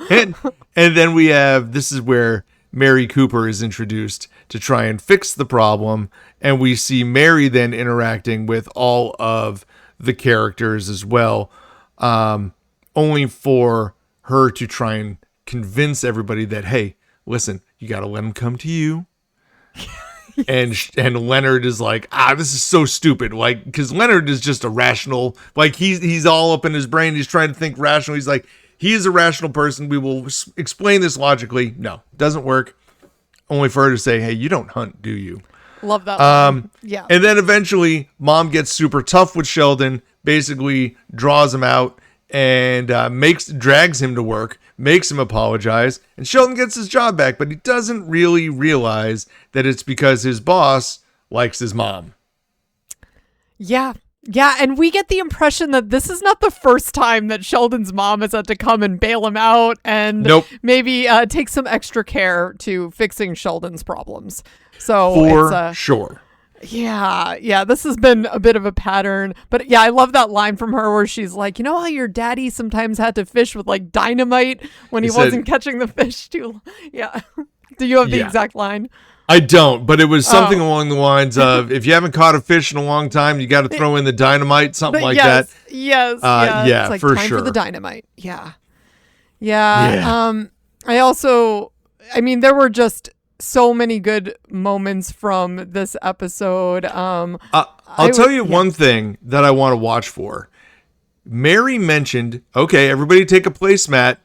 and then we have, this is where Mary Cooper is introduced to try and fix the problem. And we see Mary then interacting with all of the characters as well, only for her to try and convince everybody that, hey, listen, you got to let him come to you. And Leonard is like, this is so stupid. Like, because Leonard is just a rational, like he's all up in his brain. He's trying to think rational. He's like, he is a rational person. We will explain this logically. No, doesn't work. Only for her to say, hey, you don't hunt, do you? Love that. Yeah. And then eventually Mom gets super tough with Sheldon, basically draws him out and drags him to work, makes him apologize, and Sheldon gets his job back, but he doesn't really realize that it's because his boss likes his mom. Yeah. Yeah, and we get the impression that this is not the first time that Sheldon's mom has had to come and bail him out and maybe take some extra care to fixing Sheldon's problems. So for sure. Yeah, this has been a bit of a pattern. But yeah, I love that line from her where she's like, you know how your daddy sometimes had to fish with like dynamite when he wasn't catching the fish too? Yeah. Do you have the exact line? I don't, but it was something along the lines of, if you haven't caught a fish in a long time, you got to throw in the dynamite, something like that. Yes. Yeah, it's like for time sure. For the dynamite. Yeah. I mean, there were just so many good moments from this episode. I'll tell you one thing that I want to watch for. Mary mentioned, okay, everybody take a placemat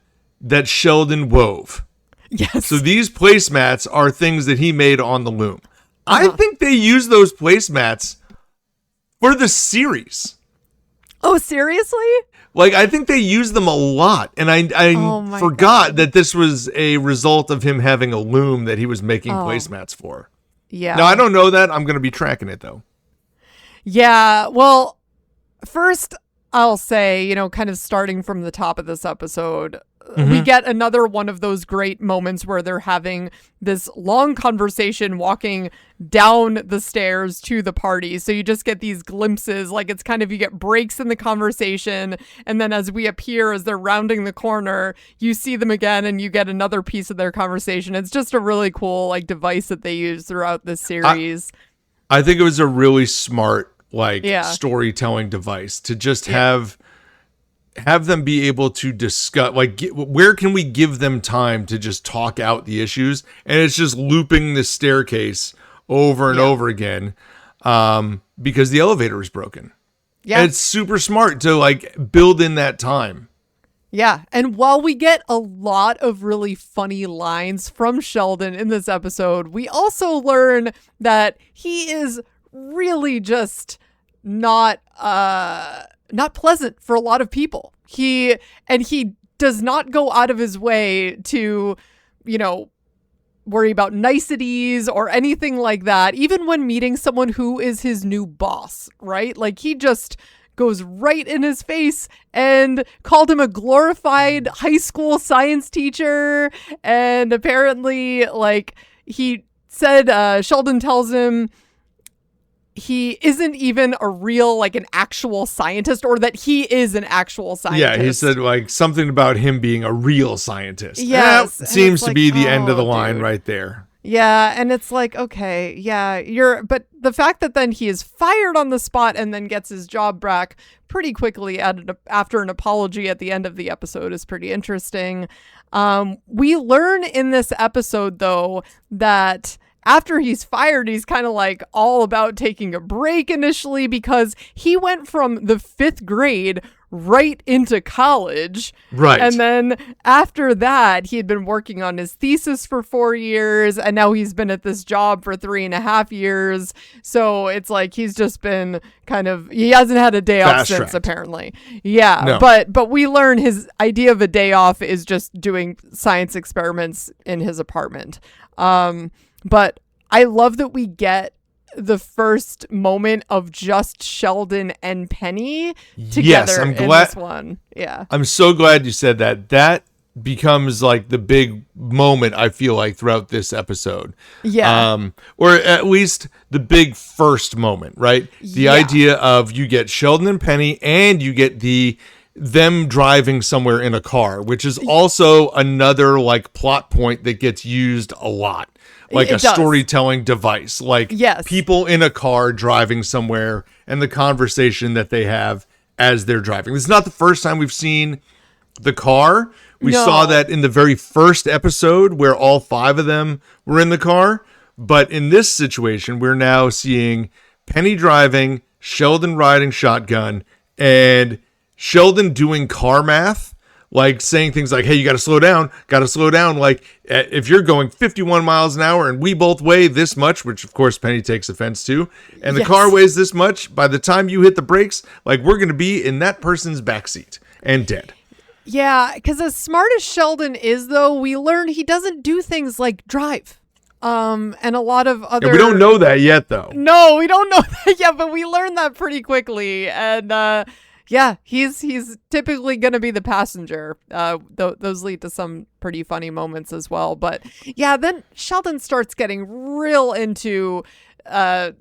that Sheldon wove. Yes. So these placemats are things that he made on the loom. I think they use those placemats for the series. Oh, seriously? Like, I think they use them a lot. And I forgot that this was a result of him having a loom that he was making placemats for. Yeah. Now, I don't know that. I'm going to be tracking it, though. Yeah. Well, first, I'll say, you know, kind of starting from the top of this episode, we get another one of those great moments where they're having this long conversation walking down the stairs to the party. So you just get these glimpses, like it's kind of, you get breaks in the conversation. And then as we appear, as they're rounding the corner, you see them again and you get another piece of their conversation. It's just a really cool like device that they use throughout this series. I think it was a really smart storytelling device to just have them be able to discuss, like, where can we give them time to just talk out the issues? And it's just looping the staircase over and over again because the elevator is broken. Yeah. And it's super smart to like build in that time. Yeah. And while we get a lot of really funny lines from Sheldon in this episode, we also learn that he is really just not pleasant for a lot of people. He does not go out of his way to, you know, worry about niceties or anything like that, even when meeting someone who is his new boss, right? Like, he just goes right in his face and called him a glorified high school science teacher. And apparently, like, he said, Sheldon tells him he isn't even a real, like, an actual scientist, or that he is an actual scientist. Yeah, he said like something about him being a real scientist. Yes. That seems to be the end of the line right there. Yeah, and it's like, okay, yeah, but the fact that then he is fired on the spot and then gets his job back pretty quickly after an apology at the end of the episode is pretty interesting. We learn in this episode, though, that after he's fired, he's kind of like all about taking a break initially because he went from the 5th grade right into college. Right. And then after that, he had been working on his thesis for 4 years, and now he's been at this job for 3.5 years. So it's like he's just been he hasn't had a day off since, apparently. Yeah. No. But we learn his idea of a day off is just doing science experiments in his apartment. But I love that we get the first moment of just Sheldon and Penny together in this one. Yeah. I'm so glad you said that. That becomes like the big moment, I feel like, throughout this episode. Yeah. Or at least the big first moment, right? The idea of you get Sheldon and Penny and you get them driving somewhere in a car, which is also another like plot point that gets used a lot. Like a storytelling device, like people in a car driving somewhere and the conversation that they have as they're driving. This is not the first time we've seen the car. We saw that in the very first episode where all 5 of them were in the car. But in this situation, we're now seeing Penny driving, Sheldon riding shotgun, and Sheldon doing car math. Like saying things like, hey, you got to slow down. Like if you're going 51 miles an hour and we both weigh this much, which of course Penny takes offense to, and the car weighs this much, by the time you hit the brakes, like we're going to be in that person's backseat and dead. Yeah, because as smart as Sheldon is, though, we learn he doesn't do things like drive. And a lot of other... Yeah, we don't know that yet, though. No, we don't know that yet, but we learn that pretty quickly. And yeah, he's typically going to be the passenger. Those lead to some pretty funny moments as well. But yeah, then Sheldon starts getting real into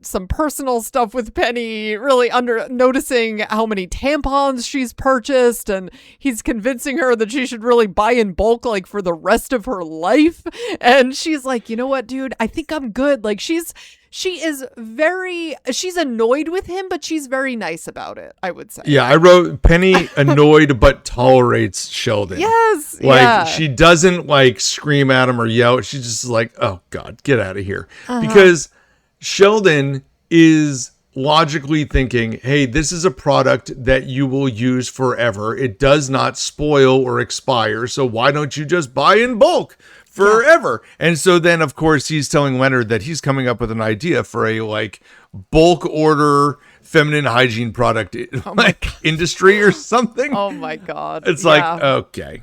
some personal stuff with Penny, really noticing how many tampons she's purchased, and he's convincing her that she should really buy in bulk, like, for the rest of her life. And she's like, you know what, dude, I think I'm good. Like, she's annoyed with him, but she's very nice about it, I would say. Yeah, I wrote Penny annoyed but tolerates Sheldon. Yes. Like, she doesn't like scream at him or yell. She's just like, oh God, get out of here. Because Sheldon is logically thinking, hey, this is a product that you will use forever. It does not spoil or expire. So why don't you just buy in bulk forever. And so then, of course, he's telling Leonard that he's coming up with an idea for a like bulk order feminine hygiene product industry or something. Oh my God. It's like, okay.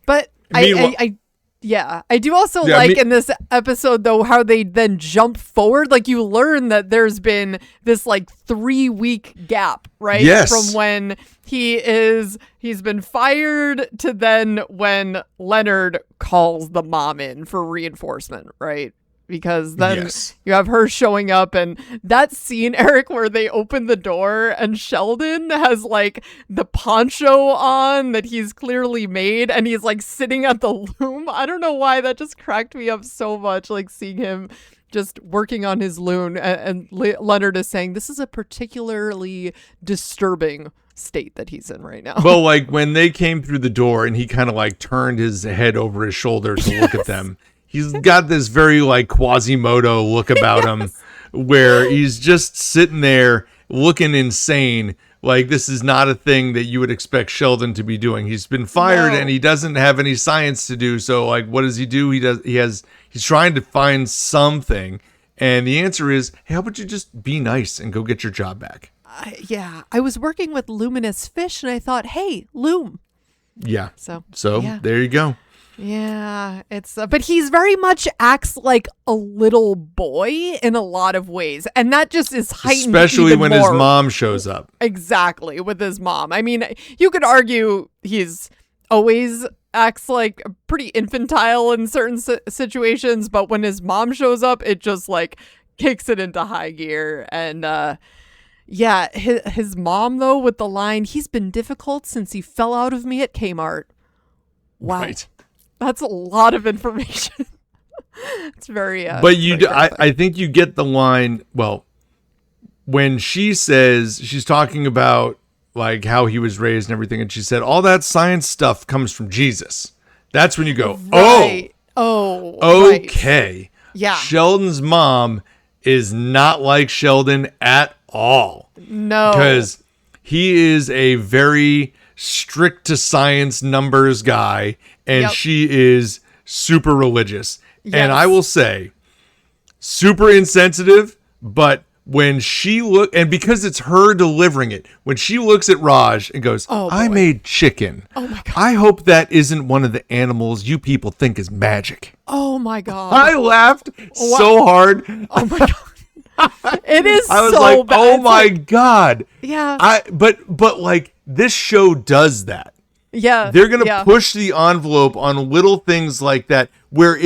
But I do also in this episode, though, how they then jump forward. Like, you learn that there's been this like 3-week gap, right? Yes. From when he's been fired to then when Leonard calls the mom in for reinforcement, right? Because then you have her showing up, and that scene, Eric, where they open the door and Sheldon has like the poncho on that he's clearly made, and he's like sitting at the loom. I don't know why, that just cracked me up so much, like seeing him just working on his loom, and Leonard is saying this is a particularly disturbing state that he's in right now. Well, like when they came through the door and he kind of like turned his head over his shoulder to look at them. He's got this very like Quasimodo look about him where he's just sitting there looking insane. Like this is not a thing that you would expect Sheldon to be doing. He's been fired and he doesn't have any science to do. So like, what does he do? He's trying to find something. And the answer is, hey, how about you just be nice and go get your job back? I was working with Luminous fish and I thought, hey, Loom. Yeah. So there you go. Yeah, it's but he's very much acts like a little boy in a lot of ways, and that just is heightened, especially when more. His mom shows up. Exactly, with his mom. I mean, you could argue he's always acts like pretty infantile in certain situations, but when his mom shows up, it just like kicks it into high gear. And his mom though, with the line, "He's been difficult since he fell out of me at Kmart." Wow. Right. That's a lot of information. It's very but I think you get the line, well, when she says, she's talking about like how he was raised and everything, and she said all that science stuff comes from Jesus. That's when you go, okay. Right. Yeah. Sheldon's mom is not like Sheldon at all. No. Because he is a very strict to science numbers guy, and she is super religious. Yes. And I will say, super insensitive, but when she and because it's her delivering it, when she looks at Raj and goes, I made chicken. Oh my God. I hope that isn't one of the animals you people think is magic. Oh my God. I laughed so hard. Oh my God. It is I was so like, bad. oh my God. Yeah. But like this show does that. Yeah. They're going to push the envelope on little things like that, where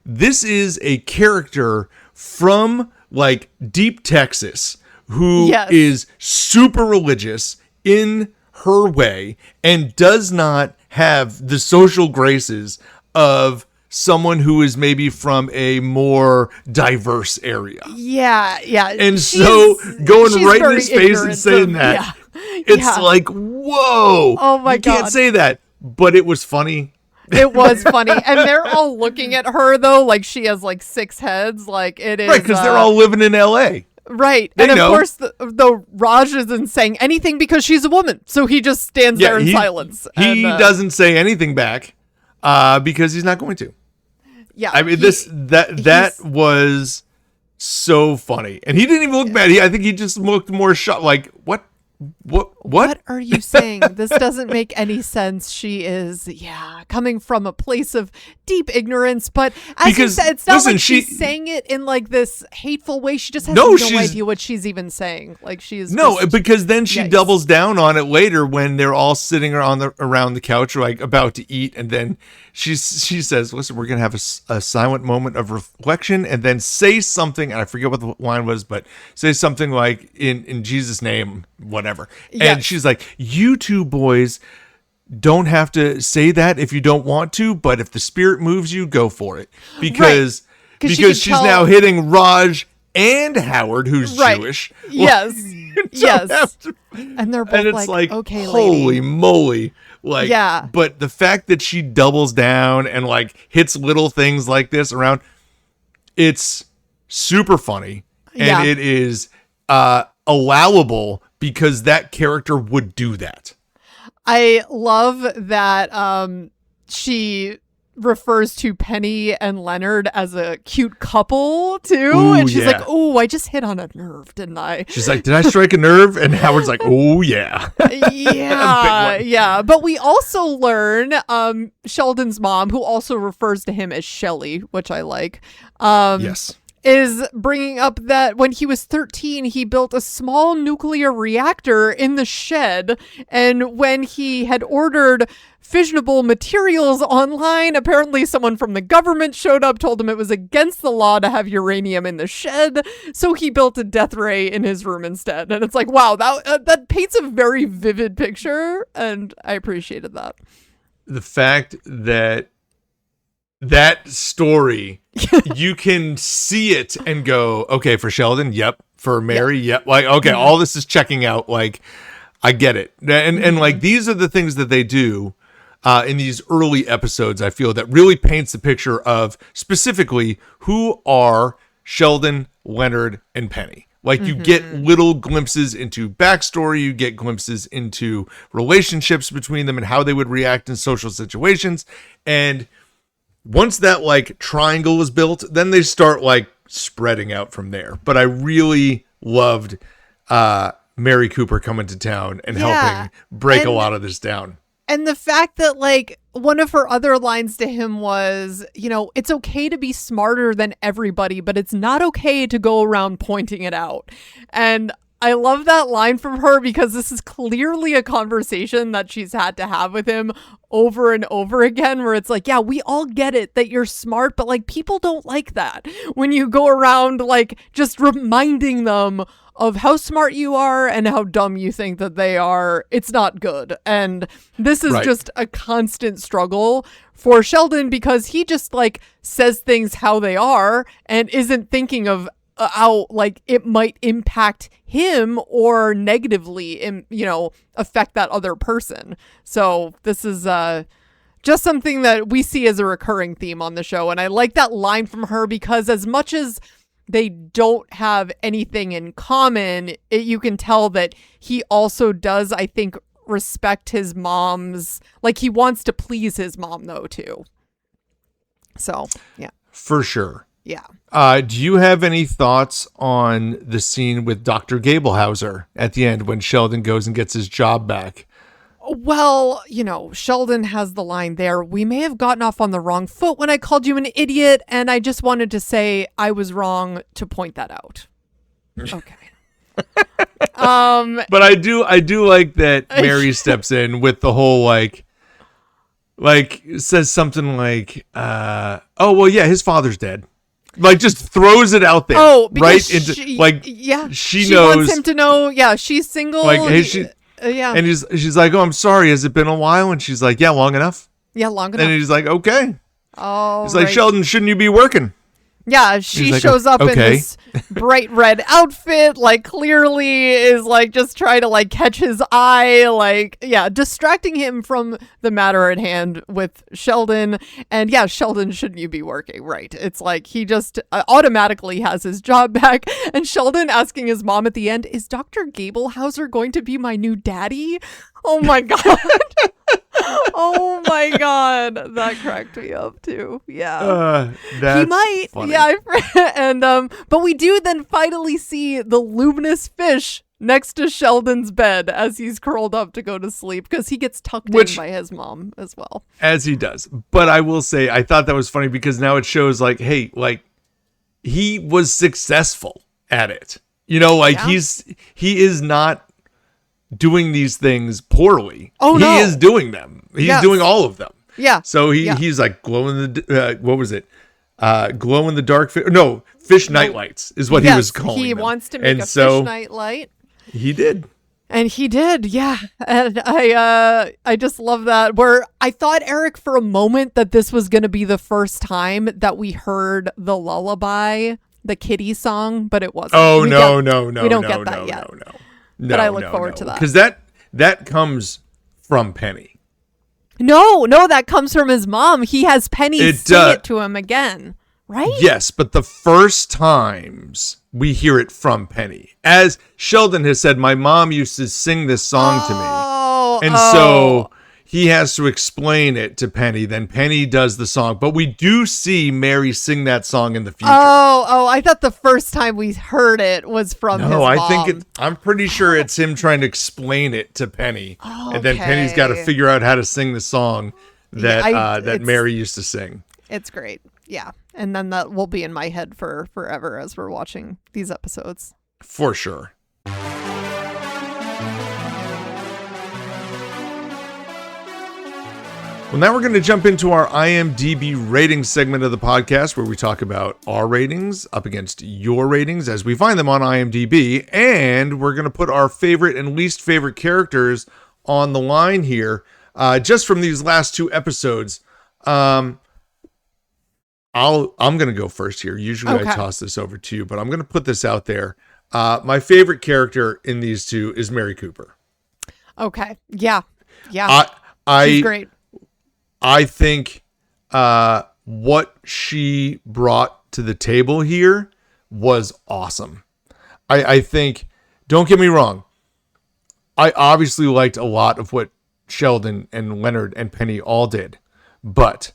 this is a character from like deep Texas who is super religious in her way and does not have the social graces of someone who is maybe from a more diverse area. Yeah. And so going right in his face and saying that, it's like, whoa. Oh my God. You can't say that. But it was funny. It was funny. And they're all looking at her, though, like she has like 6 heads. Like it is. Right, because they're all living in L.A. Right. They and know. Of course, the Raj isn't saying anything because she's a woman. So he just stands there in silence. He doesn't say anything back because he's not going to. Yeah. I mean, that was so funny. And he didn't even look mad. I think he just looked more shocked. Like, what? What are you saying? This doesn't make any sense. She is, coming from a place of deep ignorance. But as you said, it's not like she's saying it in like this hateful way. She just has no idea what she's even saying. Like she's because then she doubles down on it later when they're all sitting around the couch, like about to eat, and then she says, "Listen, we're gonna have a silent moment of reflection, and then say something." And I forget what the line was, but say something like in Jesus' name, whatever. And she's like, you two boys don't have to say that if you don't want to, but if the spirit moves you, go for it. Because she's now hitting Raj and Howard, who's Jewish. Yes. And they're both and it's like okay, holy lady. Moly. Like, but the fact that she doubles down and like hits little things like this around, it's super funny. And it is allowable because that character would do that. I love that she refers to Penny and Leonard as a cute couple too. Ooh, and she's yeah. like, "Oh, I just hit on a nerve, didn't I?" She's like, did I strike a nerve? And Howard's like, oh, yeah. Yeah, yeah. But we also learn Sheldon's mom, who also refers to him as Shelly, which I like. Yes. Is bringing up that when he was 13, he built a small nuclear reactor in the shed. And when he had ordered fissionable materials online, apparently someone from the government showed up, told him it was against the law to have uranium in the shed. So he built a death ray in his room instead. And it's like, wow, that paints a very vivid picture. And I appreciated that. The fact that story, you can see it and go, okay, for Sheldon, yep. For Mary, yep. Like, okay, all this is checking out. Like, I get it. And like, these are the things that they do in these early episodes, I feel, that really paints the picture of specifically who are Sheldon, Leonard, and Penny. Like, you get little glimpses into backstory, you get glimpses into relationships between them and how they would react in social situations. And once that like triangle is built, then they start like spreading out from there. But I really loved Mary Cooper coming to town and helping break a lot of this down. And the fact that like one of her other lines to him was, you know, it's okay to be smarter than everybody, but it's not okay to go around pointing it out. And I love that line from her because this is clearly a conversation that she's had to have with him over and over again, where it's like, yeah, we all get it that you're smart, but like people don't like that when you go around like just reminding them of how smart you are and how dumb you think that they are. It's not good. And this is just a constant struggle for Sheldon because he just like says things how they are and isn't thinking of how like it might impact him or negatively, you know, affect that other person. So this is just something that we see as a recurring theme on the show. And I like that line from her because as much as they don't have anything in common, you can tell that he also does, I think, respect his mom's, like he wants to please his mom though too. So yeah, for sure. Yeah. Do you have any thoughts on the scene with Dr. Gablehauser at the end when Sheldon goes and gets his job back? Well, you know, Sheldon has the line there. We may have gotten off on the wrong foot when I called you an idiot, and I just wanted to say I was wrong to point that out. Okay. But I do like that Mary steps in with the whole like says something like, oh well, yeah, his father's dead. Like just throws it out there. Oh, right into she knows, wants him to know. Yeah, she's single. Like, hey, yeah. And she's like, oh, I'm sorry. Has it been a while? And she's like, yeah, long enough. Yeah, long enough. And he's like, okay. Oh, he's like, Sheldon, shouldn't you be working? Yeah, she like, shows up in this bright red outfit, like clearly is like just trying to like catch his eye, like, yeah, distracting him from the matter at hand with Sheldon. And yeah, Sheldon, shouldn't you be working? Right. It's like he just automatically has his job back. And Sheldon asking his mom at the end, is Dr. Gablehauser going to be my new daddy? Oh my God. Oh my God, that cracked me up too. Yeah, that's he might. Funny. Yeah, and but we do then finally see the luminous fish next to Sheldon's bed as he's curled up to go to sleep because he gets tucked in by his mom as well. As he does. But I will say, I thought that was funny because now it shows like, hey, like he was successful at it. You know, like he is not doing these things poorly. Oh, no. He is doing them. He's doing all of them. Yeah. So he's like glow in the what was it? Glow in the dark fish. No, fish nightlights is what he was calling them. He wants to make a fish nightlight. He did. And he did, yeah. And I just love that. Where I thought, Eric, for a moment that this was going to be the first time that we heard the lullaby, the kitty song, but it wasn't. Oh, no. We don't get that yet. No, but I look forward to that. Because that comes from Penny. No, that comes from his mom. He has Penny sing it to him again, right? Yes, but the first times we hear it from Penny. As Sheldon has said, my mom used to sing this song to me. And so he has to explain it to Penny. Then Penny does the song. But we do see Mary sing that song in the future. Oh, I thought the first time we heard it was from his mom. No, I'm pretty sure it's him trying to explain it to Penny. And then Penny's got to figure out how to sing the song that Mary used to sing. It's great. Yeah. And then that will be in my head for forever as we're watching these episodes. For sure. Well, now we're going to jump into our IMDb ratings segment of the podcast where we talk about our ratings up against your ratings as we find them on IMDb. And we're going to put our favorite and least favorite characters on the line here just from these last 2 episodes. I'm going to go first here. Usually I toss this over to you, but I'm going to put this out there. My favorite character in these 2 is Mary Cooper. Okay. Yeah. She's great. I think what she brought to the table here was awesome. I think, don't get me wrong, I obviously liked a lot of what Sheldon and Leonard and Penny all did. But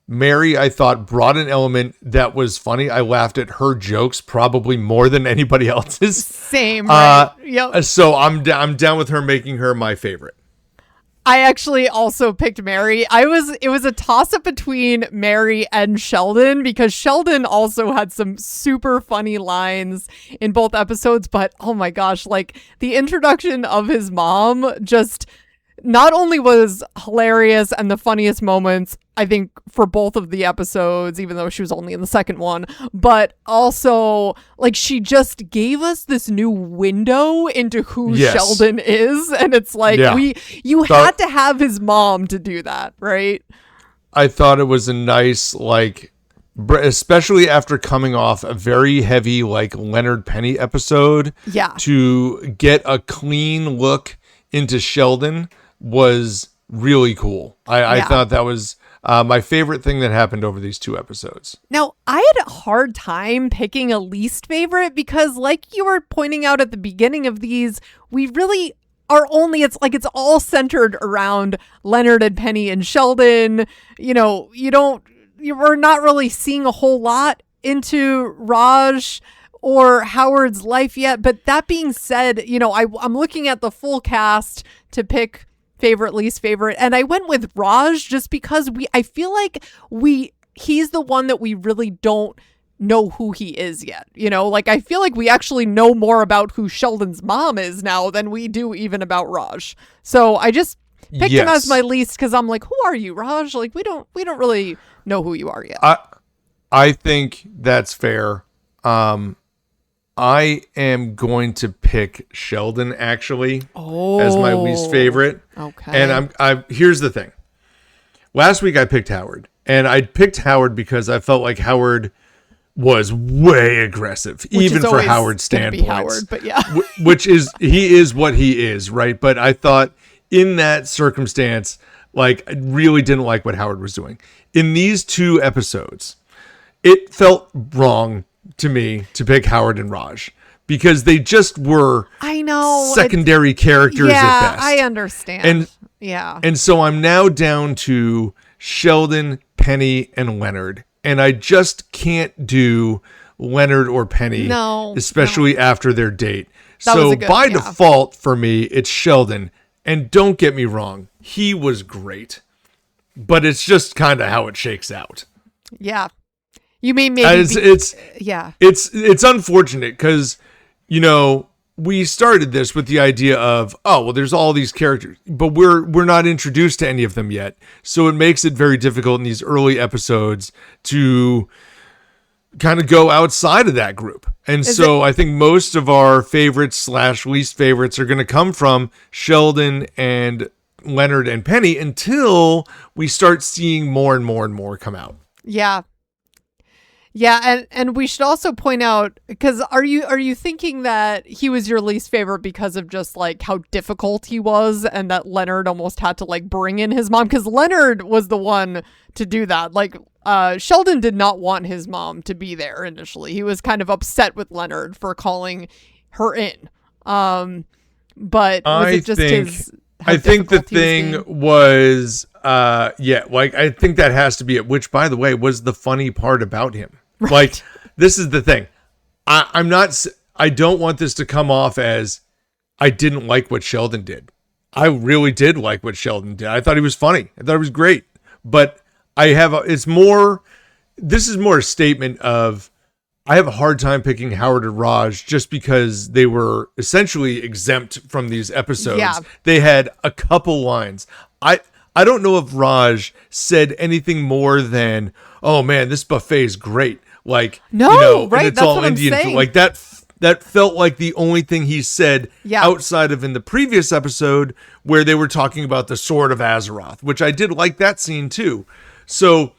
Mary, I thought, brought an element that was funny. I laughed at her jokes probably more than anybody else's. Same, right? Yep. So I'm down with her making her my favorite. I actually also picked Mary. It was a toss-up between Mary and Sheldon because Sheldon also had some super funny lines in both episodes, but oh my gosh, like the introduction of his mom just not only was hilarious and the funniest moments, I think, for both of the episodes, even though she was only in the second one, but also like she just gave us this new window into who Sheldon is. And it's like, you had to have his mom to do that, right? I thought it was a nice, like, especially after coming off a very heavy, like Leonard Penny episode, to get a clean look into Sheldon was really cool. I thought that was my favorite thing that happened over these 2 episodes. Now, I had a hard time picking a least favorite because like you were pointing out at the beginning of these, we really are only, it's all centered around Leonard and Penny and Sheldon. You know, we're not really seeing a whole lot into Raj or Howard's life yet. But that being said, you know, I'm looking at the full cast to pick favorite, least favorite, and I went with Raj just because I feel like he's the one that we really don't know who he is yet. You know, like I feel like we actually know more about who Sheldon's mom is now than we do even about Raj. So I just picked him as my least because I'm like, who are you, Raj? Like we don't really know who you are yet. I think that's fair. I am going to pick Sheldon actually as my least favorite. Okay. And I'm here's the thing. Last week I picked Howard, and I picked Howard because I felt like Howard was way aggressive, even for Howard's standpoint. Howard, but yeah. Which is, he is what he is, right? But I thought in that circumstance, like I really didn't like what Howard was doing. In these 2 episodes, it felt wrong to me to pick Howard and Raj because they just were secondary characters at best. I understand. And so I'm now down to Sheldon, Penny, and Leonard, and I just can't do Leonard or Penny, especially after their date. So by default for me, it's Sheldon. And don't get me wrong, he was great, but it's just kind of how it shakes out. Yeah. You mean maybe it's unfortunate because, you know, we started this with the idea of, oh, well, there's all these characters, but we're not introduced to any of them yet. So it makes it very difficult in these early episodes to kind of go outside of that group. And I think most of our favorites / least favorites are going to come from Sheldon and Leonard and Penny until we start seeing more and more and more come out. Yeah. Yeah, and we should also point out, because are you thinking that he was your least favorite because of just like how difficult he was and that Leonard almost had to like bring in his mom? Because Leonard was the one to do that. Like Sheldon did not want his mom to be there initially. He was kind of upset with Leonard for calling her in. But was it just I think the thing was, like, I think that has to be it, which, by the way, was the funny part about him. Right. Like, this is the thing. I don't want this to come off as I didn't like what Sheldon did. I really did like what Sheldon did. I thought he was funny. I thought he was great. But this is more a statement of, I have a hard time picking Howard and Raj just because they were essentially exempt from these episodes. Yeah. They had a couple lines. I don't know if Raj said anything more than, "Oh man, this buffet is great." Like, no, right? And it's That's all what Indian I'm saying. food. Like that felt like the only thing he said outside of in the previous episode where they were talking about the Sword of Azeroth, which I did like that scene too. So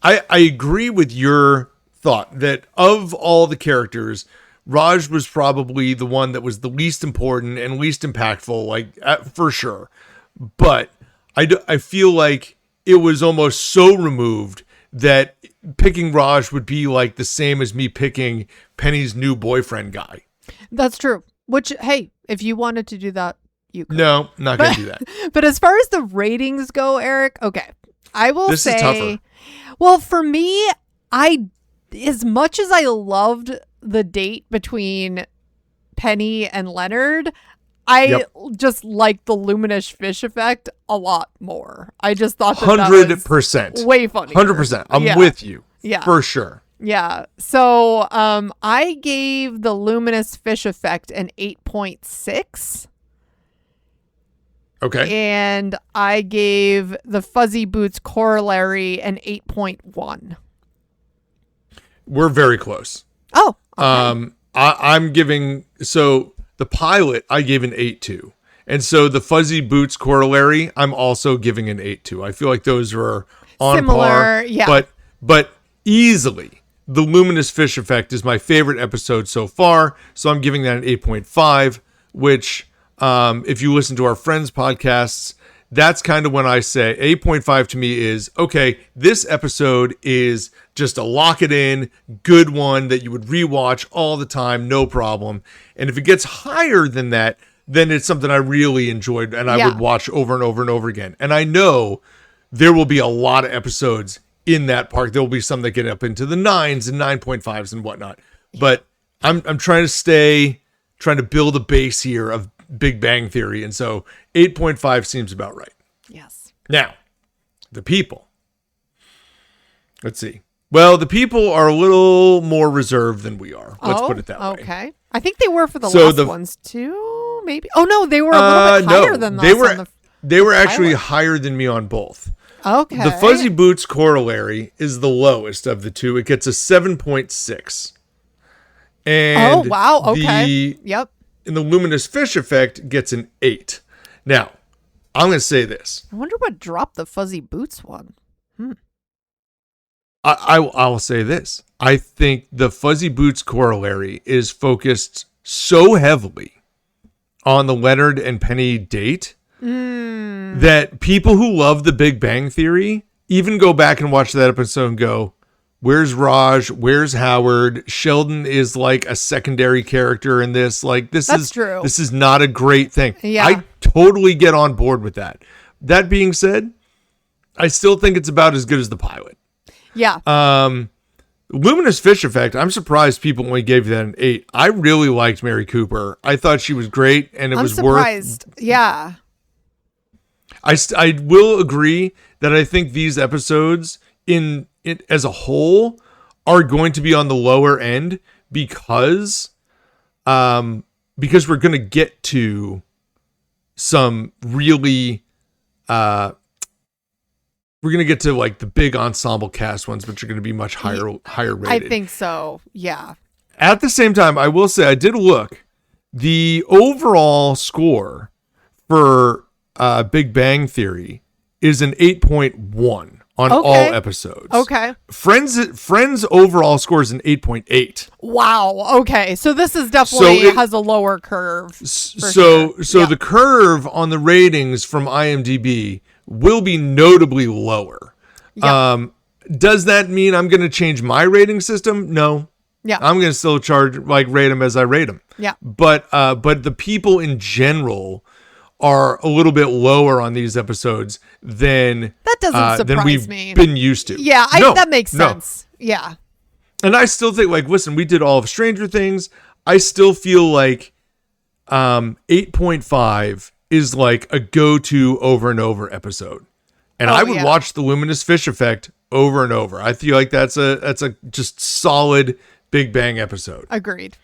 I agree with your thought that of all the characters, Raj was probably the one that was the least important and least impactful, like for sure. But I feel like it was almost so removed that picking Raj would be like the same as me picking Penny's new boyfriend guy. That's true. Which, hey, if you wanted to do that, you could. No, not going to do that. But as far as the ratings go, Eric, okay, I will say, this is tougher. Well, for me, as much as I loved the date between Penny and Leonard, I just like the Luminous fish effect a lot more. I just thought that 100%. Was way funny. 100%. I'm with you. Yeah. For sure. Yeah. So I gave the Luminous fish effect an 8.6. Okay. And I gave the Fuzzy Boots Corollary an 8.1. We're very close. Oh. Okay. I'm giving, so the pilot I gave an 8.2. And so the Fuzzy Boots Corollary, I'm also giving an 8.2. I feel like those are on similar, par. Yeah. But easily, the Luminous Fish Effect is my favorite episode so far. So I'm giving that an 8.5, which if you listen to our friends' podcasts, that's kind of when I say 8.5 to me is, okay, this episode is just a lock it in, good one that you would rewatch all the time, no problem. And if it gets higher than that, then it's something I really enjoyed and I would watch over and over and over again. And I know there will be a lot of episodes in that park. There will be some that get up into the 9s and 9.5s and whatnot. But I'm trying to build a base here of Big Bang Theory. And so 8.5 seems about right. Yes. Now, the people. Let's see. Well, the people are a little more reserved than we are. Let's put it that way. Okay. I think they were for the last ones too, maybe. Oh, no, they were a little bit higher than us. They were actually higher than me on both. Okay. The Fuzzy Boots Corollary is the lowest of the two. It gets a 7.6. And wow. Okay. And the Luminous Fish Effect gets an 8. Now, I'm going to say this. I wonder what dropped the Fuzzy Boots one. I will say this. I think the Fuzzy Boots Corollary is focused so heavily on the Leonard and Penny date that people who love the Big Bang Theory even go back and watch that episode and go, where's Raj? Where's Howard? Sheldon is like a secondary character in this. Like That's true. This is not a great thing. Yeah. I totally get on board with that. That being said, I still think it's about as good as the pilot. Yeah. Luminous Fish Effect, I'm surprised people only gave that an 8. I really liked Mary Cooper. I thought she was great, and I'm was surprised. Yeah. I will agree that I think these episodes in it as a whole are going to be on the lower end because we're going to get to some really we're going to get to like the big ensemble cast ones, which are going to be much higher rated. I think so. Yeah. At the same time, I will say I did look. The overall score for Big Bang Theory is an 8.1 on all episodes. Okay. Friends overall score is an 8.8. Wow. Okay. So this is definitely has a lower curve. So the curve on the ratings from IMDb will be notably lower. Yep. Does that mean I'm going to change my rating system? No. Yeah. I'm going to still rate them as I rate them. Yeah. But the people in general are a little bit lower on these episodes than That doesn't surprise than we've me. been used to. Yeah, that makes sense. Yeah. And I still think, like, listen, we did all of Stranger Things. I still feel like 8.5 is like a go-to over and over episode. And I would watch the Luminous Fish Effect over and over. I feel like that's a just solid Big Bang episode. Agreed.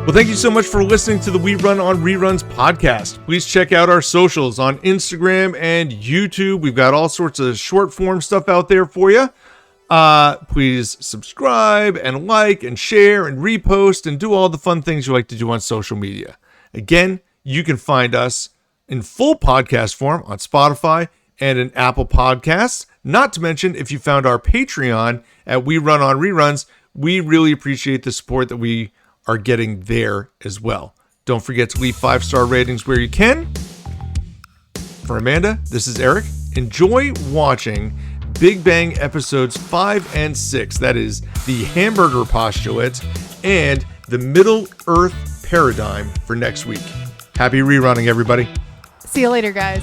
Well, thank you so much for listening to the We Run on Reruns podcast. Please check out our socials on Instagram and YouTube. We've got all sorts of short form stuff out there for you. Please subscribe and like and share and repost and do all the fun things you like to do on social media. Again, you can find us in full podcast form on Spotify and in Apple Podcasts. Not to mention, if you found our Patreon at We Run on Reruns, we really appreciate the support that we are getting there as well. Don't forget to leave 5-star ratings where you can. For Amanda, this is Eric. Enjoy watching Big Bang episodes 5 and 6. That is the hamburger postulate and the Middle Earth paradigm for next week. Happy rerunning, everybody. See you later, guys.